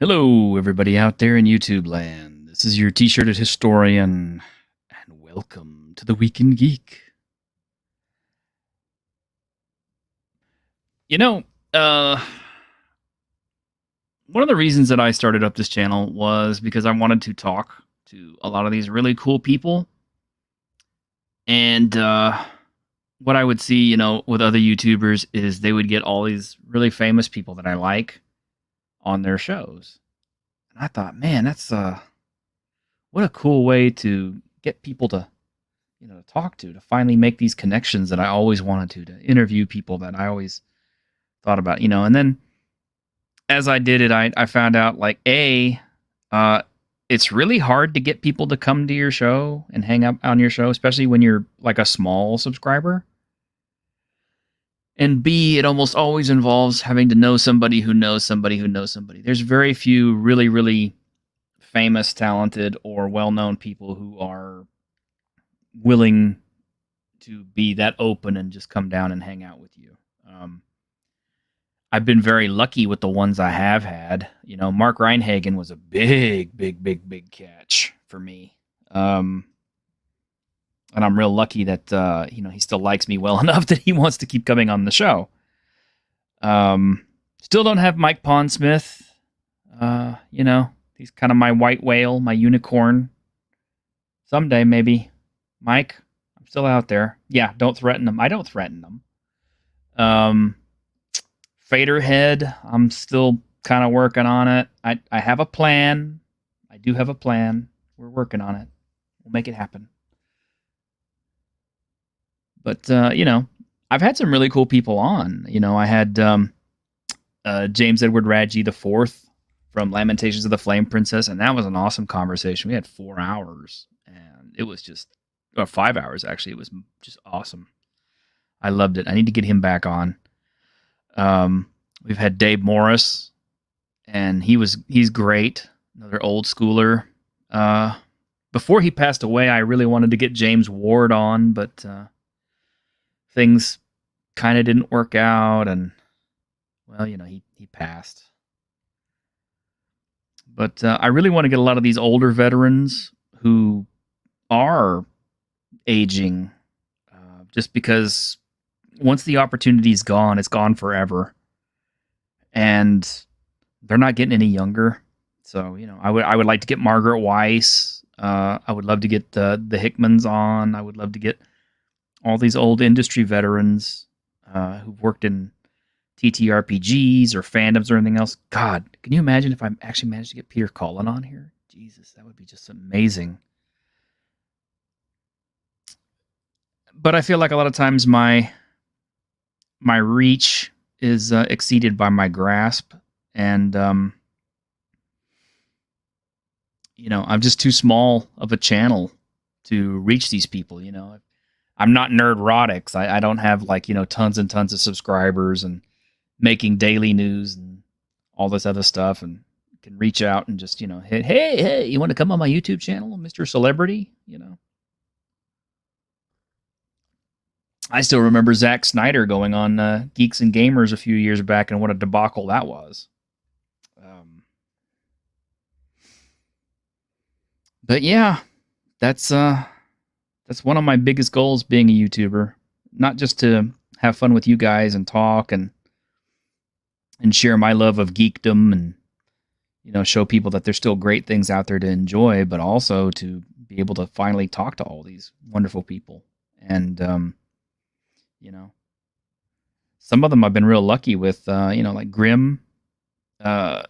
Hello, everybody out there in YouTube land. This is your t-shirted historian, and welcome to the Week in Geek. You know, uh, one of the reasons that I started up this channel was because I wanted to talk to a lot of these really cool people. And what I would see, with other YouTubers is they would get all these really famous people that I like on their shows. And I thought, man, that's what a cool way to get people to talk to finally make these connections that I always wanted to interview people that I always thought about, and then as I did it, I found out uh, it's really hard to get people to come to your show and hang out on your show, especially when you're like a small subscriber. And B, it almost always involves having to know somebody who knows somebody who knows somebody. There's very few really, really famous, talented, or well-known people who are willing to be that open and just come down and hang out with you. I've been very lucky with the ones I have had. Mark Reinhagen was a big, big, big, big catch for me. And I'm real lucky that, he still likes me well enough that he wants to keep coming on the show. Still don't have Mike Pondsmith. He's kind of my white whale, my unicorn. Someday, maybe. Mike, I'm still out there. Yeah, don't threaten them. I don't threaten them. Faderhead, I'm still kind of working on it. I have a plan. I do have a plan. We're working on it. We'll make it happen. But, I've had some really cool people on. I had James Edward Radji IV from Lamentations of the Flame Princess, and that was an awesome conversation. We had 4 hours, and it was just, 5 hours, actually. It was just awesome. I loved it. I need to get him back on. We've had Dave Morris, and he's great. Another old schooler. Before he passed away, I really wanted to get James Ward on, but things kind of didn't work out, and well, he passed. But I really want to get a lot of these older veterans who are aging, just because once the opportunity's gone, it's gone forever, and they're not getting any younger. So I would like to get Margaret Weiss. I would love to get the Hickmans on. I would love to get all these old industry veterans who've worked in TTRPGs or fandoms or anything else. God, can you imagine if I actually managed to get Peter Cullen on here? Jesus, that would be just amazing. But I feel like a lot of times my reach is exceeded by my grasp, and I'm just too small of a channel to reach these people. I'm not Nerdrotics. I don't have tons and tons of subscribers and making daily news and all this other stuff, and can reach out and just hit, hey, you want to come on my YouTube channel, Mr. Celebrity? I still remember Zack Snyder going on Geeks and Gamers a few years back, and what a debacle that was. But yeah, that's one of my biggest goals being a YouTuber. Not just to have fun with you guys and talk and share my love of geekdom and show people that there's still great things out there to enjoy, but also to be able to finally talk to all these wonderful people. And some of them I've been real lucky with, like Grim, was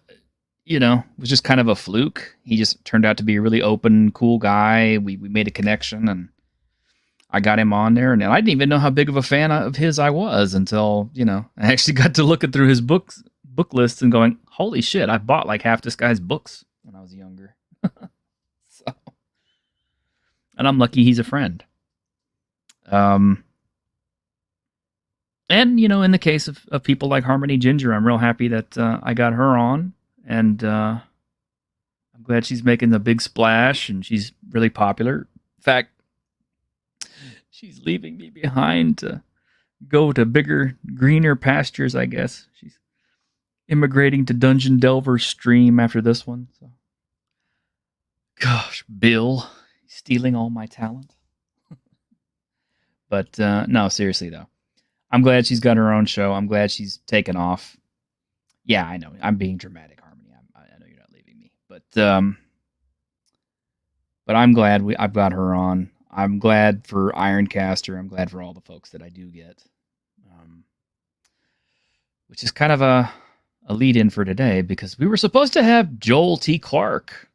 just kind of a fluke. He just turned out to be a really open, cool guy. We made a connection, and I got him on there, and I didn't even know how big of a fan of his I was until, I actually got to looking through his book lists and going, holy shit, I bought like half this guy's books when I was younger. So, and I'm lucky he's a friend. And, in the case of people like Harmony Ginger, I'm real happy that I got her on, and I'm glad she's making a big splash, and she's really popular. In fact, she's leaving me behind to go to bigger, greener pastures, I guess. immigrating to Dungeon Delver's stream after this one. So. Gosh, Bill, stealing all my talent. But no, seriously though, I'm glad she's got her own show. I'm glad she's taken off. Yeah, I know. I'm being dramatic, Harmony. I know you're not leaving me, but I'm glad I've got her on. I'm glad for Ironcaster. I'm glad for all the folks that I do get, which is kind of a lead-in for today because we were supposed to have Joel T. Clark,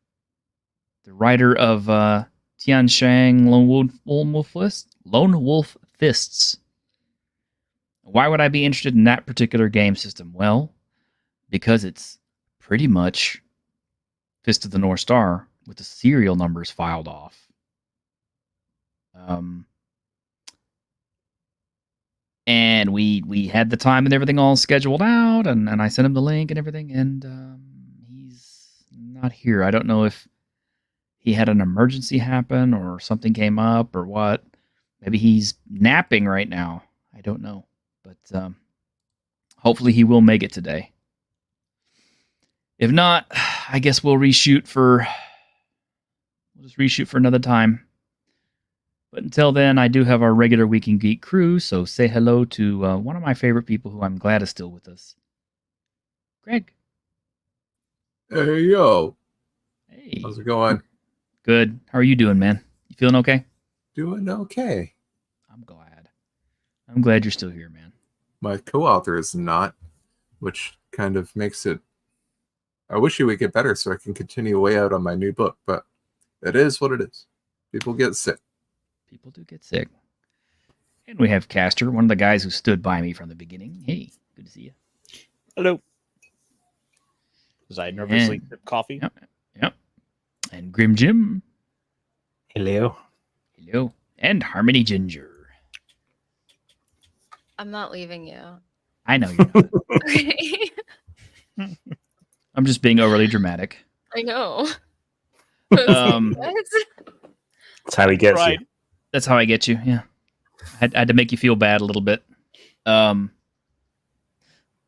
the writer of Tian Shang Lone Wolf Fists. Why would I be interested in that particular game system? Well, because it's pretty much Fist of the North Star with the serial numbers filed off. And we had the time and everything all scheduled out, and I sent him the link and everything, and he's not here. I don't know if he had an emergency happen or something came up or what. Maybe he's napping right now. I don't know. But hopefully he will make it today. If not, I guess we'll just reshoot for another time. But until then, I do have our regular Week in Geek crew, so say hello to one of my favorite people who I'm glad is still with us. Greg. Hey, yo. Hey. How's it going? Good. How are you doing, man? You feeling okay? Doing okay. I'm glad. I'm glad you're still here, man. My co-author is not, which kind of makes it... I wish he would get better so I can continue way out on my new book, but it is what it is. People get sick. People do get sick. And we have Caster, one of the guys who stood by me from the beginning. Hey, good to see you. Hello. Was I nervously sip coffee? Yep. And Grim Jim. Hello. Hello. And Harmony Ginger. I'm not leaving you. I know you're not. Okay. I'm just being overly dramatic. I know. That's how he gets you. That's how I get you, yeah. I had to make you feel bad a little bit.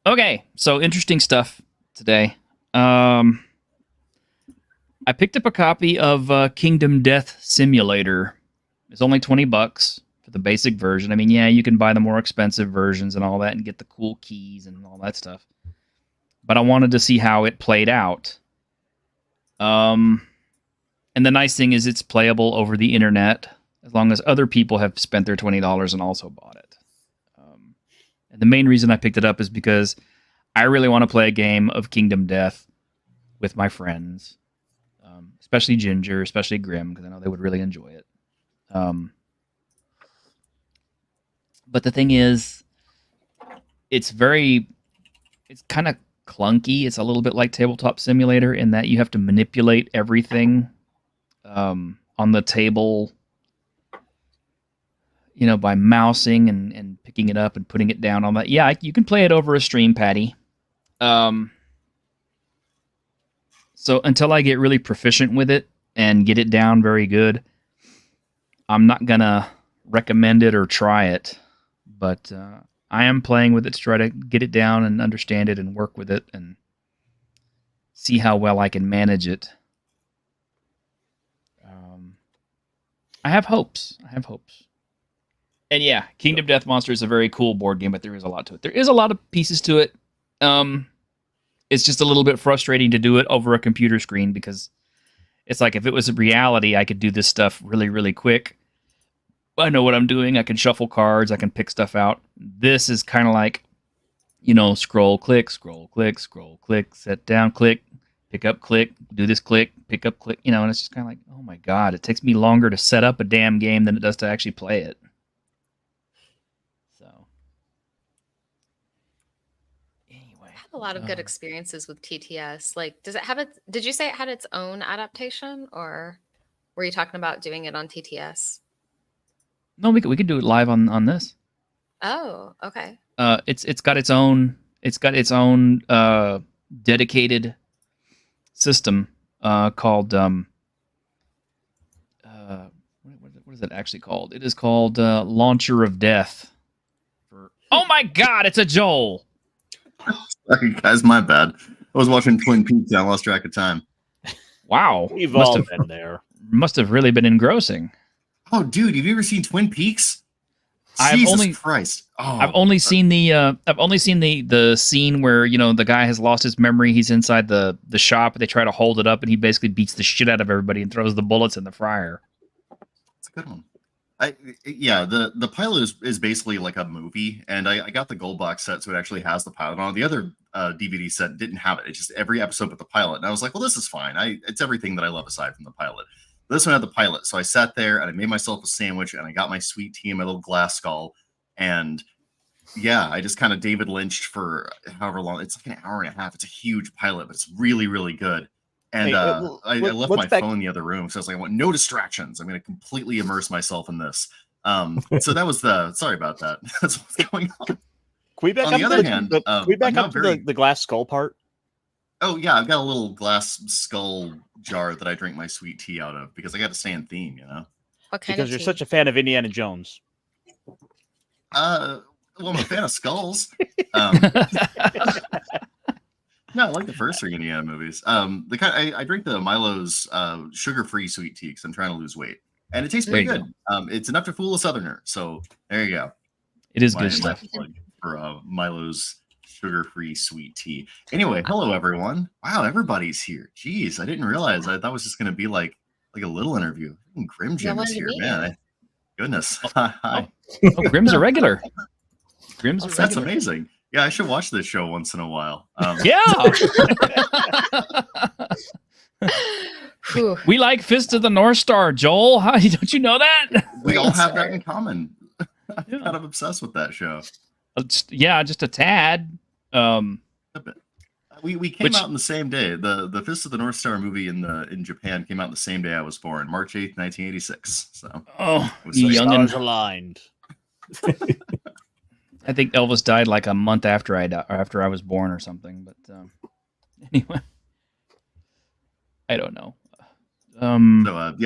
Okay, so interesting stuff today. I picked up a copy of Kingdom Death Simulator. It's only $20 for the basic version. I mean, yeah, you can buy the more expensive versions and all that and get the cool keys and all that stuff. But I wanted to see how it played out. And the nice thing is it's playable over the internet as long as other people have spent their $20 and also bought it. And the main reason I picked it up is because I really want to play a game of Kingdom Death with my friends, especially Ginger, especially Grim, because I know they would really enjoy it. But the thing is, it's kind of clunky. It's a little bit like Tabletop Simulator in that you have to manipulate everything on the table, by mousing and picking it up and putting it down on that. Yeah, you can play it over a stream, Patty. So until I get really proficient with it and get it down very good, I'm not going to recommend it or try it. But I am playing with it to try to get it down and understand it and work with it and see how well I can manage it. I have hopes. And yeah, Kingdom Death Monster is a very cool board game, but there is a lot to it. There is a lot of pieces to it. It's just a little bit frustrating to do it over a computer screen because it's like if it was a reality, I could do this stuff really, really quick. I know what I'm doing. I can shuffle cards. I can pick stuff out. This is kind of like, scroll, click, set down, click, pick up, click, do this, click, pick up, click, and it's just kind of like, oh my God, it takes me longer to set up a damn game than it does to actually play it. So, anyway. I have a lot of good experiences with TTS. Like, did you say it had its own adaptation, or were you talking about doing it on TTS? No, we could do it live on this. Oh, okay. It's got its own dedicated system called what is it actually called? It is called Launcher of Death. Oh my God, it's a Joel. Guys, my bad. I was watching Twin Peaks and I lost track of time. Wow. We've all been there. Must have really been engrossing. Oh, dude, have you ever seen Twin Peaks? Christ! Oh, I've only seen the scene where the guy has lost his memory. He's inside the shop. They try to hold it up, and he basically beats the shit out of everybody and throws the bullets in the fryer. It's a good one. The pilot is basically like a movie, and I got the gold box set, so it actually has the pilot on. The other DVD set didn't have it. It's just every episode but the pilot, and I was like, well, this is fine. It's everything that I love aside from the pilot. This one had the pilot, so I sat there and I made myself a sandwich, and I got my sweet tea and my little glass skull, and I just kind of David Lynched for however long. It's like an hour and a half. It's a huge pilot, but it's really, really good. And I left my phone in the other room, so I was like, I want no distractions. I'm going to completely immerse myself in this. So that was sorry about that. That's what's going on. Can we back on the other hand, up to the glass skull part? Oh, yeah, I've got a little glass skull jar that I drink my sweet tea out of because I got to stay in theme, What kind because of you're tea? such a fan of Indiana Jones. Well, I'm a fan of skulls. No, I like the first three Indiana movies. I drink the Milo's sugar-free sweet tea because I'm trying to lose weight, and it tastes pretty good. It's enough to fool a Southerner. So there you go. It is good stuff. For Milo's sugar-free sweet tea. Anyway, hello everyone. Wow, everybody's here. Jeez, I didn't realize. I thought it was just going to be like a little interview. Grim Jim is here, man. Goodness. Hi. Oh, Grim's a regular. That's amazing. Yeah, I should watch this show once in a while. Yeah. We like Fist of the North Star, Joel. Don't you know that? We all have that in common. I'm kind of obsessed with that show. Yeah, just a tad. We came out in the same day. The Fist of the North Star movie in Japan came out the same day I was born, March 8th, 1986. So Stars aligned. I think Elvis died like a month after I was born or something. But anyway, I don't know.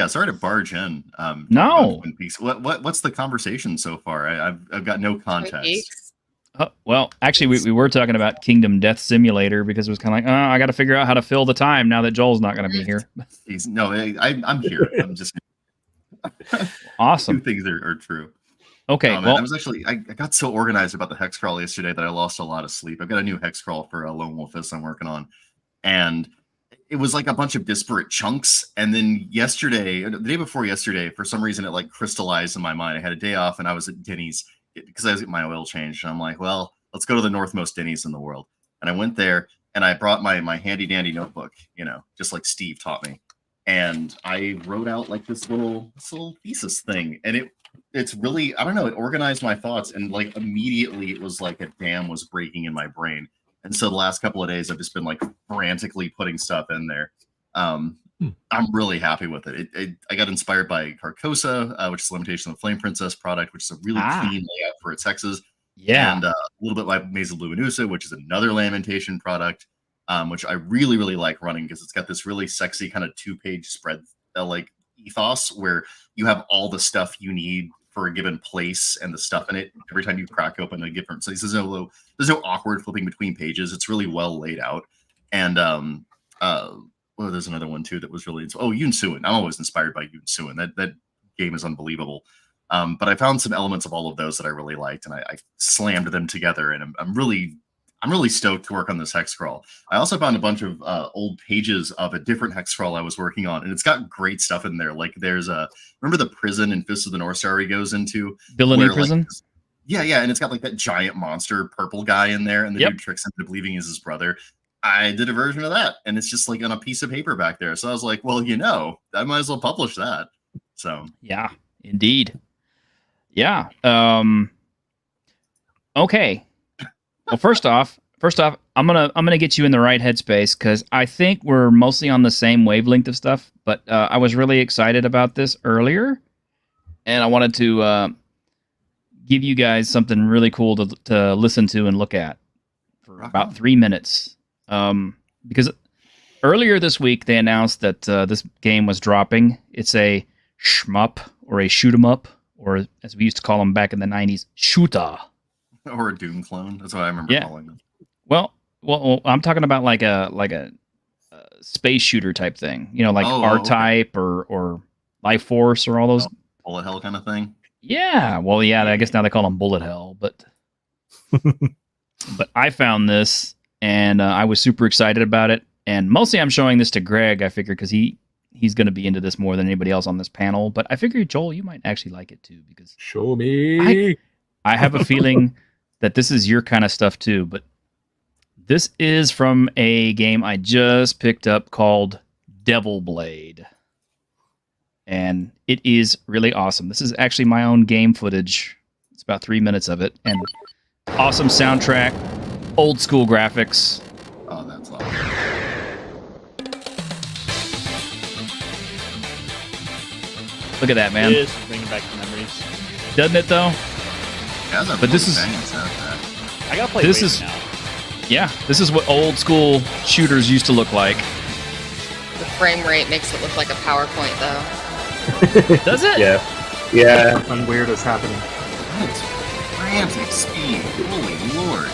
Sorry to barge in. No. Twin Peaks. What's the conversation so far? I've got no context. Well, actually, we were talking about Kingdom Death Simulator because it was kind of like, I got to figure out how to fill the time now that Joel's not going to be here. I'm here. I'm just awesome. Two things are true. Okay, well, I got so organized about the hex crawl yesterday that I lost a lot of sleep. I've got a new hex crawl for a Lone Wolf Fist I'm working on, and it was like a bunch of disparate chunks. And then the day before yesterday, for some reason, it like crystallized in my mind. I had a day off, and I was at Denny's because I was getting my oil changed, and I'm like, well, let's go to the northmost Denny's in the world. And I went there, and I brought my handy dandy notebook, just like Steve taught me, and I wrote out like this little thesis thing, and it's really, I don't know, it organized my thoughts, and like immediately it was like a dam was breaking in my brain. And so the last couple of days I've just been like frantically putting stuff in there. I'm really happy with it. I got inspired by Carcosa, which is a Lamentation of the Flame Princess product, which is a really clean layout for its hexes. Yeah. And a little bit like Maze of Luminusa, which is another Lamentation product, which I really, really like running because it's got this really sexy kind of 2-page spread like ethos where you have all the stuff you need for a given place and the stuff in it every time you crack open a different place. There's no awkward flipping between pages. It's really well laid out. And there's another one too that was really Yoon Suin. I'm always inspired by Yoon Suin. That game is unbelievable. But I found some elements of all of those that I really liked, and I slammed them together. And I'm really stoked to work on this hex crawl. I also found a bunch of old pages of a different hex crawl I was working on, and it's got great stuff in there. Like there's remember the prison in Fist of the North Star he goes into? Villainy prison? Like, yeah, and it's got like that giant monster purple guy in there, and the dude tricks him into believing he's his brother. I did a version of that, and it's just like on a piece of paper back there. So I was like, well, I might as well publish that. So yeah, indeed. Yeah. Okay. Well, first off, I'm gonna get you in the right headspace because I think we're mostly on the same wavelength of stuff. But I was really excited about this earlier, and I wanted to give you guys something really cool to listen to and look at for about 3 minutes. Because earlier this week they announced that this game was dropping. It's a shmup or a shoot 'em up, or as we used to call them back in the 90s, shooter. Or a Doom clone. That's what I remember calling them. Well, Well, I'm talking about like a space shooter type thing. You know, like R-Type or Life Force or all those. Bullet hell kind of thing. Yeah. Well, yeah. I guess now they call them bullet hell, but but I found this and I was super excited about it. And mostly I'm showing this to Greg. I figured because he's going to be into this more than anybody else on this panel. But I figured Joel, you might actually like it too because show me. I have a feeling that this is your kind of stuff too. But this is from a game I just picked up called Devil Blade. And it is really awesome. This is actually my own game footage. It's about 3 minutes of it. And awesome soundtrack, old school graphics. Oh, that's awesome. Look at that, man. It is bringing back the memories. Doesn't it, though? Yeah, but this is... I gotta play this is now. Yeah, this is what old school shooters used to look like. The frame rate makes it look like a PowerPoint, though. Does it? Yeah. Yeah. Something weird is happening. That's frantic speed. Holy lord.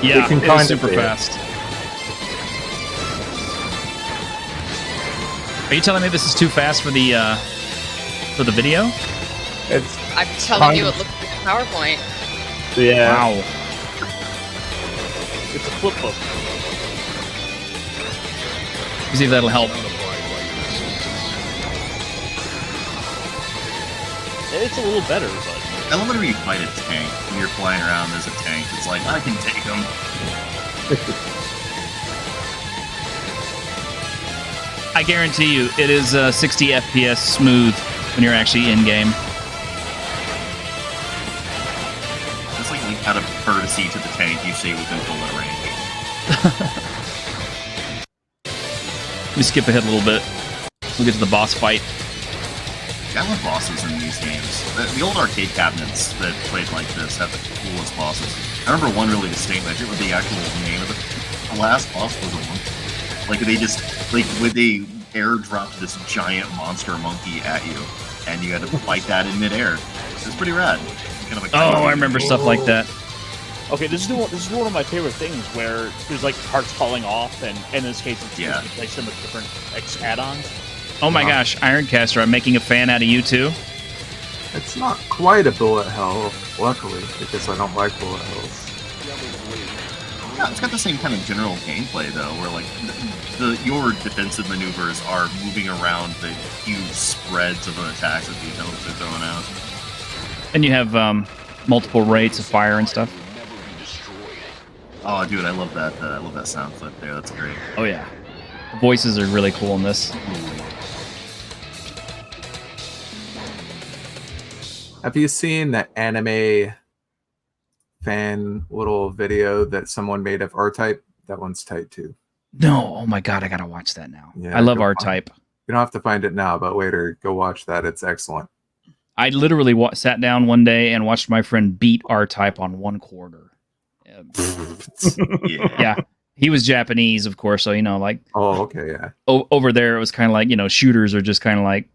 Yeah, it's super fast. Are you telling me this is too fast for the video? I'm telling you, it looks like a PowerPoint. Yeah. Wow. It's a flip book. Let's see if that'll help. It's a little better, but I love whenever you fight a tank and you're flying around as a tank. It's like, I can take them. I guarantee you, it is 60 FPS smooth when you're actually in game. It's like out of courtesy to the tank, you stay within bullet range. Let me skip ahead a little bit. We'll get to the boss fight. I love bosses in these games. The old arcade cabinets that played like this have the coolest bosses. I remember one really distinct. I forget what the actual name of the last boss was. Like they just when they airdropped this giant monster monkey at you, and you had to fight that in midair. It was pretty rad. Kind of like I remember stuff like that. Okay, this is one of my favorite things where there's like parts falling off, and in this case, it's just replace them with different add-ons. Oh my gosh, Ironcaster, I'm making a fan out of you too. It's not quite a bullet hell, luckily, because I don't like bullet hells. Yeah, it's got the same kind of general gameplay though, where like your defensive maneuvers are moving around the huge spreads of attacks that the hells are throwing out. And you have multiple rates of fire and stuff. Oh, dude, I love that. I love that sound clip there. That's great. Oh yeah, the voices are really cool in this. Have you seen the anime fan little video that someone made of R-Type? That one's tight too. No, oh my god, I gotta watch that now. Yeah, I love R-Type. You don't have to find it now, but later, go watch that. It's excellent. I literally sat down one day and watched my friend beat R-Type on 1/4. Yeah, he was Japanese, of course, so like. Oh, okay, yeah. Over there, it was kind of like shooters are just kind of like.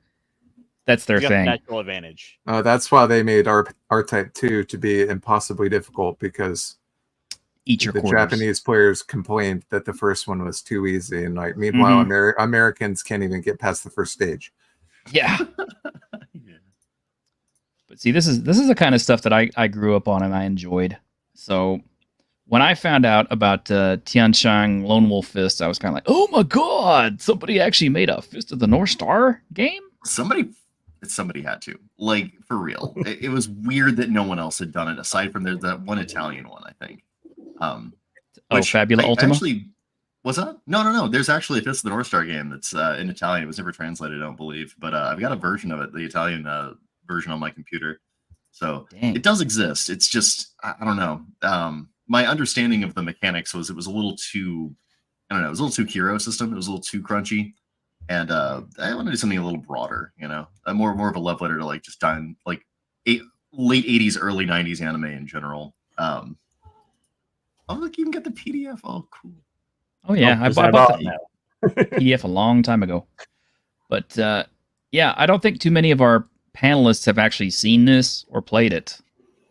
That's their thing. Natural advantage. That's why they made R-Type 2 to be impossibly difficult because the Japanese players complained that the first one was too easy, and meanwhile, Americans can't even get past the first stage. Yeah. But see, this is the kind of stuff that I grew up on and I enjoyed. So when I found out about Tianshang Lone Wolf Fist, I was kind of like, oh my god, somebody actually made a Fist of the North Star game? Somebody had to, like, for real. It was weird that no one else had done it aside from there's that one Italian one, I think. Fabula Ultima? Actually, was that? No. There's actually a Fist of the North Star game that's in Italian. It was never translated, I don't believe, but I've got a version of it, the Italian version on my computer. So It does exist. It's just I don't know. My understanding of the mechanics was it was a little too, I don't know, it was a little too hero system. It was a little too crunchy. And I want to do something a little broader, more of a love letter to like just done like late 80s, early 90s anime in general. Oh, look, you can get the PDF. Oh, cool. Oh yeah, I bought the PDF a long time ago. But yeah, I don't think too many of our panelists have actually seen this or played it.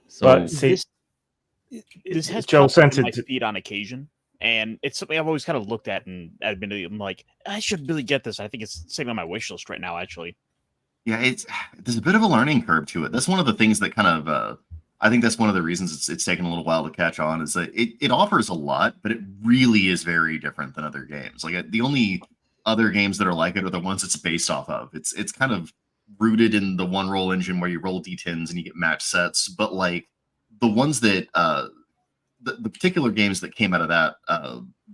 So this has Joe sent it to feed on occasion. And it's something I've always kind of looked at and admitted. I'm like, I should really get this. I think it's sitting on my wish list right now, actually. Yeah, there's a bit of a learning curve to it. That's one of the things that kind of I think that's one of the reasons it's taken a little while to catch on, is that it offers a lot, but it really is very different than other games. Like the only other games that are like it are the ones it's based off of. It's kind of rooted in the one roll engine where you roll d10s and you get match sets, but like the ones that the particular games that came out of that,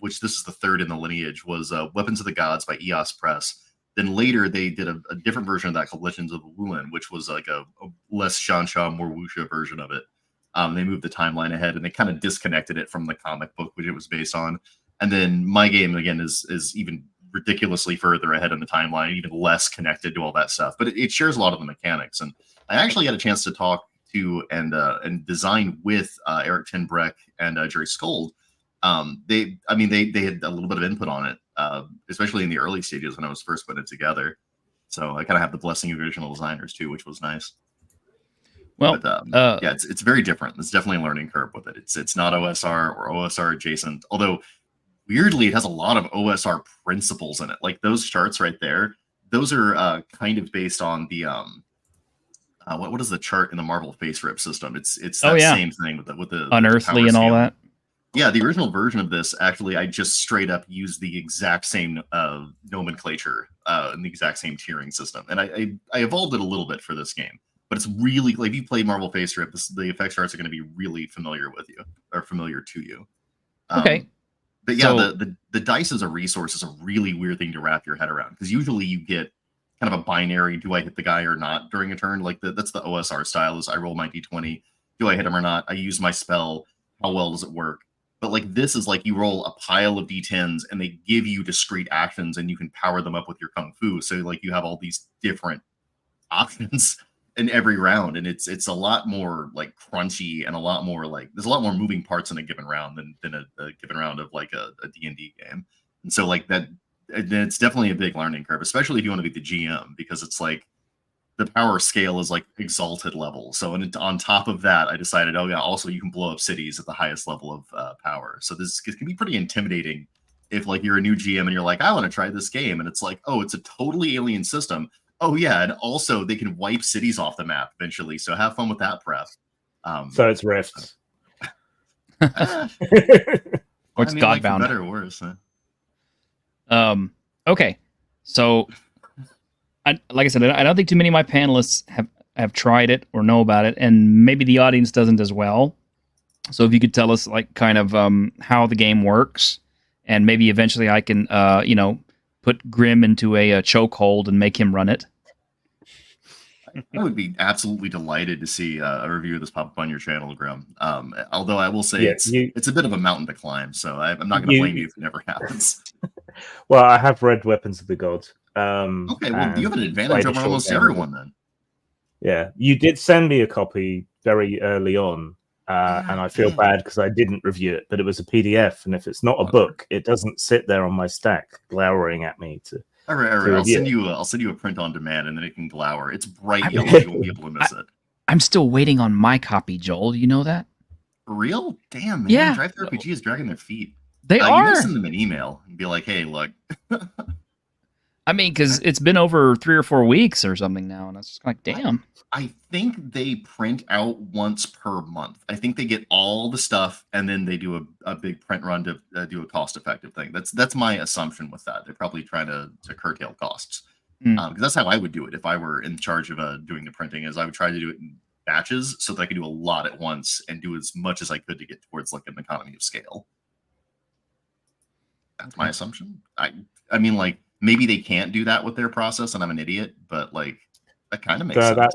which this is the third in the lineage, was Weapons of the Gods by EOS Press. Then later they did a different version of that called Legends of Wulin, which was like a less Shansha, more wuxia version of it. They moved the timeline ahead and they kind of disconnected it from the comic book which it was based on. And then my game again is even ridiculously further ahead in the timeline, even less connected to all that stuff. But it shares a lot of the mechanics. And I actually had a chance to talk to and design with Eric Tinbreck and Jerry Skold. They had a little bit of input on it, especially in the early stages when I was first putting it together. So I kind of have the blessing of original designers too, which was nice. Well, but, yeah, it's very different. It's definitely a learning curve with it. It's not OSR or OSR adjacent, although weirdly it has a lot of OSR principles in it. Like those charts right there, those are kind of based on the what is the chart in the Marvel face rip system? It's that same thing with the unearthly and all that. Yeah, the original version of this, actually, I just straight up used the exact same nomenclature and the exact same tiering system. And I evolved it a little bit for this game. But it's really, like, if you play Marvel Face Rip, the effect charts are going to be really familiar with you, or familiar to you. Okay. But yeah, so, the dice as a resource is a really weird thing to wrap your head around. Because usually you get kind of a binary, do I hit the guy or not during a turn? Like, that's the OSR style, is I roll my d20, do I hit him or not? I use my spell, how well does it work? But like this is like you roll a pile of d10s and they give you discrete actions and you can power them up with your kung fu. So like you have all these different options in every round, and it's a lot more like crunchy and a lot more like there's a lot more moving parts in a given round than a given round of like a D&D game. And so like that, it's definitely a big learning curve, especially if you want to be the GM, because it's like the power scale is like exalted level. So on top of that, I decided, oh yeah, also you can blow up cities at the highest level of power. So this can be pretty intimidating if like you're a new GM and you're like, I want to try this game, and it's like, oh, it's a totally alien system. Oh yeah, and also they can wipe cities off the map eventually. So have fun with that prep. So it's Rifts. Or it's Godbound. Like, better or worse. Huh? Okay, so. Like I said, I don't think too many of my panelists have tried it or know about it, and maybe the audience doesn't as well. So if you could tell us, like, kind of how the game works, and maybe eventually I can, put Grim into a chokehold and make him run it. I would be absolutely delighted to see a review of this pop up on your channel, Grim. Although I will say it's a bit of a mountain to climb, so I'm not going to blame you if it never happens. Well, I have read Weapons of the Gods. Okay, well, you have an advantage over almost everyone then. Yeah, you did send me a copy very early on, and I feel bad because I didn't review it, but it was a PDF, and if it's not a book, it doesn't sit there on my stack glowering at me. All right. I'll send you a print on demand, and then it can glower. It's bright yellow. You won't be able to miss it. I'm still waiting on my copy, Joel. You know that? For real? Damn, man. Yeah. Drive Through RPG is dragging their feet. They are. You can send them an email and be like, hey, look. I mean, because it's been over 3 or 4 weeks or something now, and it's just like, damn. I think they print out once per month. I think they get all the stuff, and then they do a big print run to do a cost-effective thing. That's my assumption with that. They're probably trying to curtail costs. Because that's how I would do it if I were in charge of doing the printing, is I would try to do it in batches so that I could do a lot at once and do as much as I could to get towards like an economy of scale. That's my assumption. I mean, like, maybe they can't do that with their process, and I'm an idiot, but like that kind of makes sense.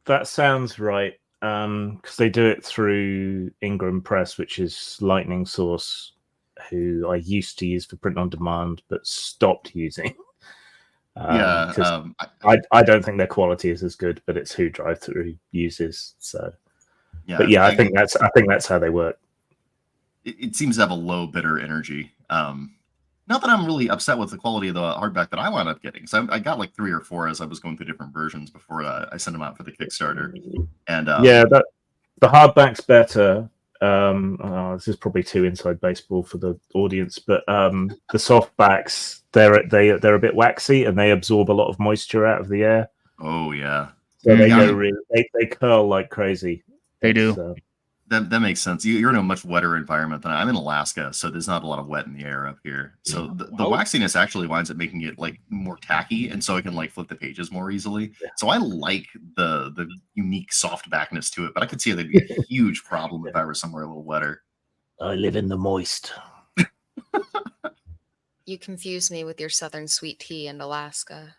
That sounds right, because they do it through Ingram Press, which is Lightning Source, who I used to use for print on demand, but stopped using. I don't think their quality is as good, but it's who Drive Through uses. So, yeah, but yeah, I think that's how they work. It seems to have a low bitter energy. Not that I'm really upset with the quality of the hardback that I wound up getting. So I got like 3 or 4 as I was going through different versions before I sent them out for the Kickstarter. And the hardback's better. This is probably too inside baseball for the audience, but the softbacks, they're a bit waxy and they absorb a lot of moisture out of the air. Oh yeah. So they go they curl like crazy. They do. That makes sense. You're in a much wetter environment than I'm in Alaska, so there's not a lot of wet in the air up here. So the waxiness actually winds up making it like more tacky, and so I can like flip the pages more easily. Yeah. So I like the unique soft backness to it, but I could see that'd be a huge problem if I were somewhere a little wetter. I live in the moist. You confuse me with your southern sweet tea in Alaska.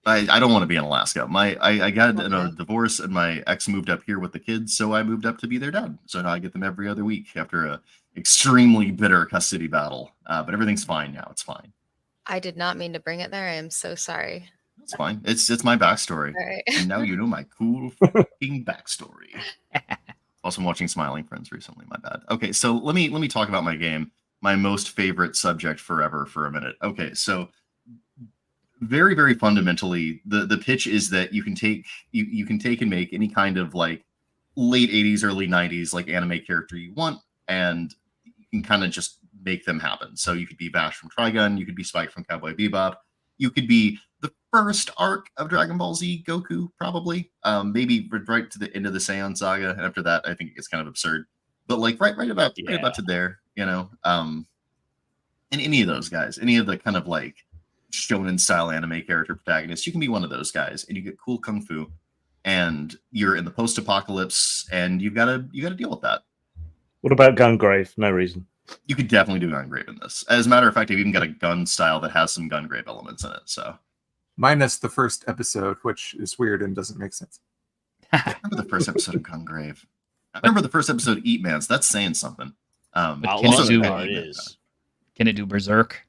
I don't want to be in Alaska. I got in a divorce and my ex moved up here with the kids, so I moved up to be their dad. So now I get them every other week after a extremely bitter custody battle. But everything's fine now. It's fine. I did not mean to bring it there. I am so sorry. It's fine. It's my backstory. Right. And now you know my cool fucking backstory. Also, I'm watching Smiling Friends recently. My bad. Okay, so let me talk about my game, my most favorite subject forever for a minute. Okay, so very, very fundamentally, the pitch is that you can take and make any kind of like late 80s, early 90s like anime character you want, and you can kind of just make them happen. So you could be Bash from Trigun, you could be Spike from Cowboy Bebop, you could be the first arc of Dragon Ball Z Goku, probably. Maybe right to the end of the Saiyan saga. And after that, I think it gets kind of absurd. But like right about to there, you know. And any of those guys, any of the kind of like shonen style anime character protagonists, you can be one of those guys, and you get cool kung fu, and you're in the post-apocalypse, and you gotta deal with that. What about Gungrave? No reason. You could definitely do Gungrave in this. As a matter of fact, I've even got a gun style that has some Gungrave elements in it. So minus the first episode, which is weird and doesn't make sense. I remember the first episode of Gungrave. I remember the first episode of Eat Mans. That's saying something. Can it do Berserk?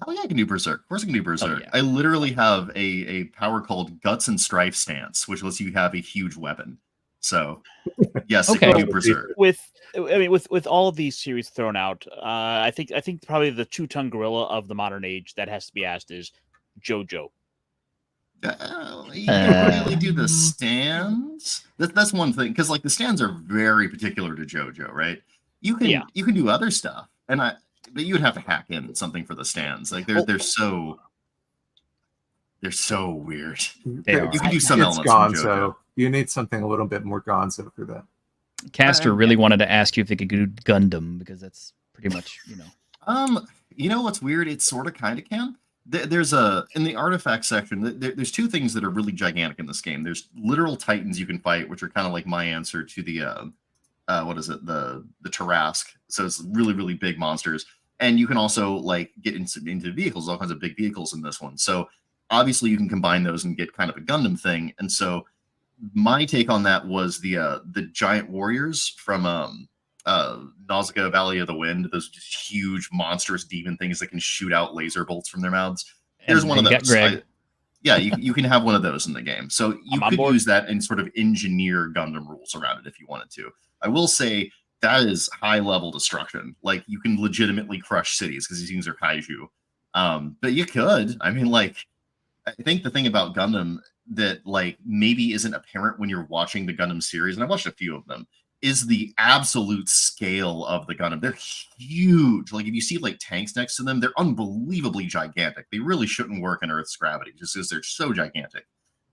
Oh yeah, I can do Berserk. Of course I can do Berserk. Oh, yeah. I literally have a power called Guts and Strife Stance, which lets you have a huge weapon. So yes, Okay. I can do Berserk. With all of these series thrown out, I think probably the 2-ton gorilla of the modern age that has to be asked is JoJo. You can really do the stands. That's one thing, because like the stands are very particular to JoJo, right? You can do other stuff, but you would have to hack in something for the stands. Like they're so weird. You can do some elements from JoJo. So you need something a little bit more gonzo for that. Caster really wanted to ask you if they could do Gundam, because that's pretty much, you know. You know what's weird? It sort of kind of can. There's in the artifact section, there's two things that are really gigantic in this game. There's literal titans you can fight, which are kind of like my answer to the what is it, the Tarrasque. So it's really, really big monsters. And you can also like get into vehicles, all kinds of big vehicles in this one. So obviously you can combine those and get kind of a Gundam thing. And so my take on that was the giant warriors from Nausicaa Valley of the Wind, those just huge monstrous demon things that can shoot out laser bolts from their mouths. There's one of those. You can have one of those in the game. So you could use that and sort of engineer Gundam rules around it if you wanted to. I will say that is high level destruction. Like you can legitimately crush cities because these things are kaiju. But you could. I mean, like, I think the thing about Gundam that like maybe isn't apparent when you're watching the Gundam series, and I watched a few of them, is the absolute scale of the Gundam. They're huge. Like if you see like tanks next to them, they're unbelievably gigantic. They really shouldn't work in Earth's gravity just because they're so gigantic.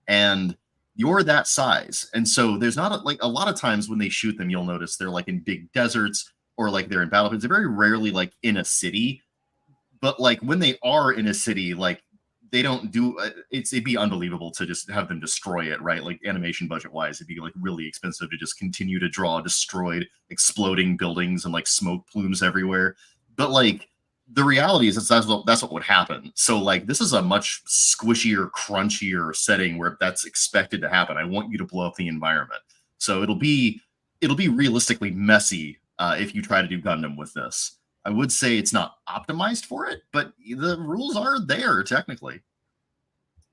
And you're that size. And so there's not a lot of times when they shoot them, you'll notice they're like in big deserts or like they're in battlefields. They're very rarely like in a city. But like when they are in a city, like they don't do it'd be unbelievable to just have them destroy it, right? Like animation budget wise, it'd be like really expensive to just continue to draw destroyed, exploding buildings and like smoke plumes everywhere. But like the reality is that's what would happen. So like this is a much squishier, crunchier setting where that's expected to happen. I want you to blow up the environment. So it'll be realistically messy if you try to do Gundam with this. I would say it's not optimized for it, but the rules are there technically.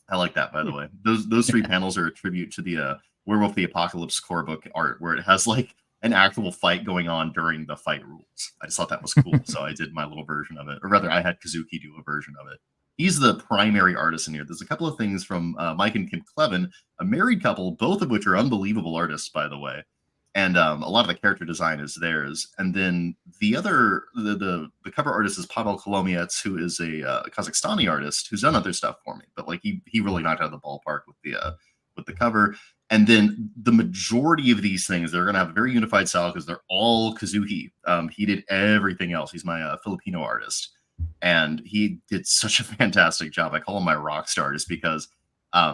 I like that, by the way. Those three panels are a tribute to the Werewolf the Apocalypse core book art, where it has like an actual fight going on during the fight rules. I just thought that was cool, so I did my little version of it. Or rather, I had Kazuki do a version of it. He's the primary artist in here. There's a couple of things from Mike and Kim Clevin, a married couple, both of which are unbelievable artists, by the way. And a lot of the character design is theirs. And then the cover artist is Pavel Kolomiets, who is a Kazakhstani artist who's done other stuff for me. But like he really knocked out of the ballpark with the cover. And then the majority of these things, they're going to have a very unified style because they're all Kazuki. He did everything else. He's my Filipino artist. And he did such a fantastic job. I call him my rock star just because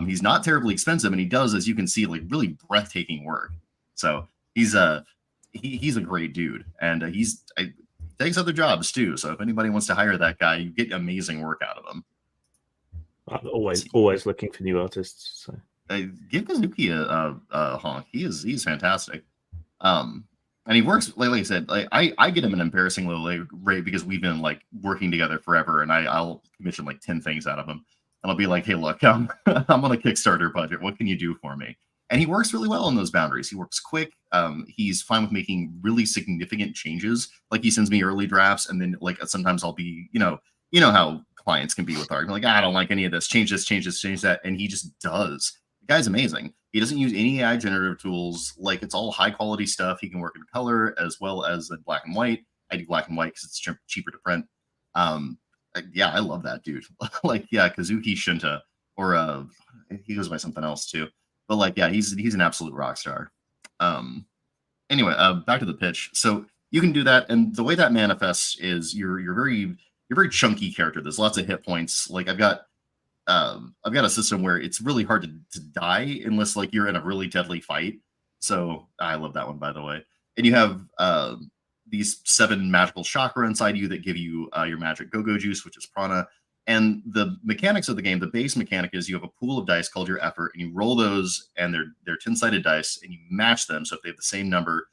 he's not terribly expensive. And he does, as you can see, like really breathtaking work. So he's a great dude. And he takes other jobs too. So if anybody wants to hire that guy, you get amazing work out of him. I'm always looking for new artists. So. Give Kazuki a honk. He's fantastic. And he works, like I said, like I get him an embarrassing low rate because we've been like working together forever, and I'll commission like 10 things out of him, and I'll be like, hey, look, I'm on a Kickstarter budget. What can you do for me? And he works really well in those boundaries. He works quick. He's fine with making really significant changes. Like he sends me early drafts, and then like sometimes I'll be, you know how clients can be with art. I'm like, I don't like any of this. Change this, change this, change that, and he just does. The guy's amazing. He doesn't use any AI generative tools. Like it's all high quality stuff. He can work in color as well as in black and white. I do black and white because it's cheaper to print. Yeah, I love that dude. Like, yeah, Kazuki Shinta, or he goes by something else too. But like, yeah, he's an absolute rock star. Anyway, back to the pitch. So you can do that, and the way that manifests is you're very chunky character. There's lots of hit points. Like I've got a system where it's really hard to die unless like you're in a really deadly fight. So I love that one, by the way. And you have these 7 magical chakra inside you that give you your magic go-go juice, which is prana. And the mechanics of the game, the base mechanic is you have a pool of dice called your effort, and you roll those, and they're 10-sided dice, and you match them. So if they have the same number,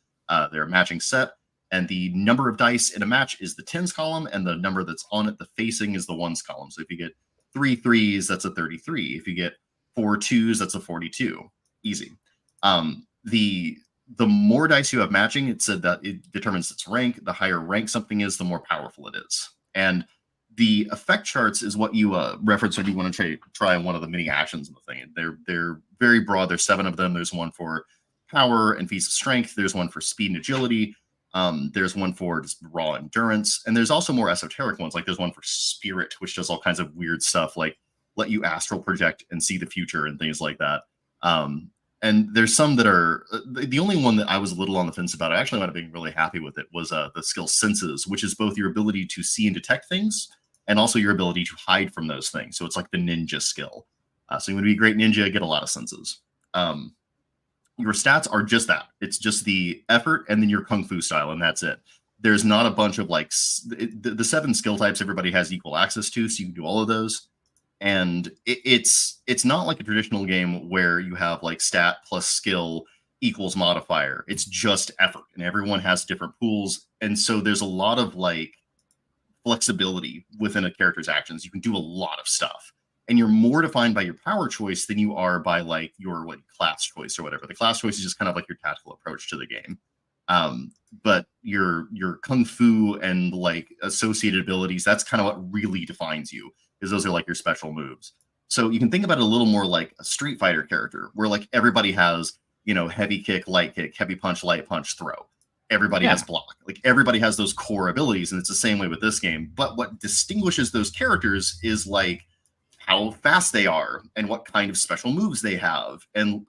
they're a matching set. And the number of dice in a match is the tens column, and the number that's on it, the facing, is the ones column. So if you get 3 3s, that's a 33. If you get 4 2s, that's a 42. Easy. The more dice you have matching, it said that it determines its rank. The higher rank something is, the more powerful it is. And the effect charts is what you reference when you want to try one of the mini actions in the thing. They're very broad. There's 7 of them. There's one for power and feats of strength. There's one for speed and agility. There's one for just raw endurance, and there's also more esoteric ones. Like there's one for spirit, which does all kinds of weird stuff, like let you astral project and see the future and things like that. And there's some that are the only one that I was a little on the fence about. I actually wound up being really happy with it was the skill senses, which is both your ability to see and detect things, and also your ability to hide from those things. So it's like the ninja skill. So you want to be a great ninja, get a lot of senses. Your stats are just that. It's just the effort and then your kung fu style, and that's it. There's not a bunch of like the 7 skill types everybody has equal access to, so you can do all of those. And it's not like a traditional game where you have like stat plus skill equals modifier. It's just effort, and everyone has different pools, and so there's a lot of like flexibility within a character's actions. You can do a lot of stuff. And you're more defined by your power choice than you are by like your class choice or whatever. The class choice is just kind of like your tactical approach to the game. But your kung fu and like associated abilities, that's kind of what really defines you, because those are like your special moves. So you can think about it a little more like a Street Fighter character, where like everybody has, heavy kick, heavy punch, light punch, throw. Everybody has block. Like everybody has those core abilities, and it's the same way with this game. But what distinguishes those characters is like how fast they are and what kind of special moves they have, and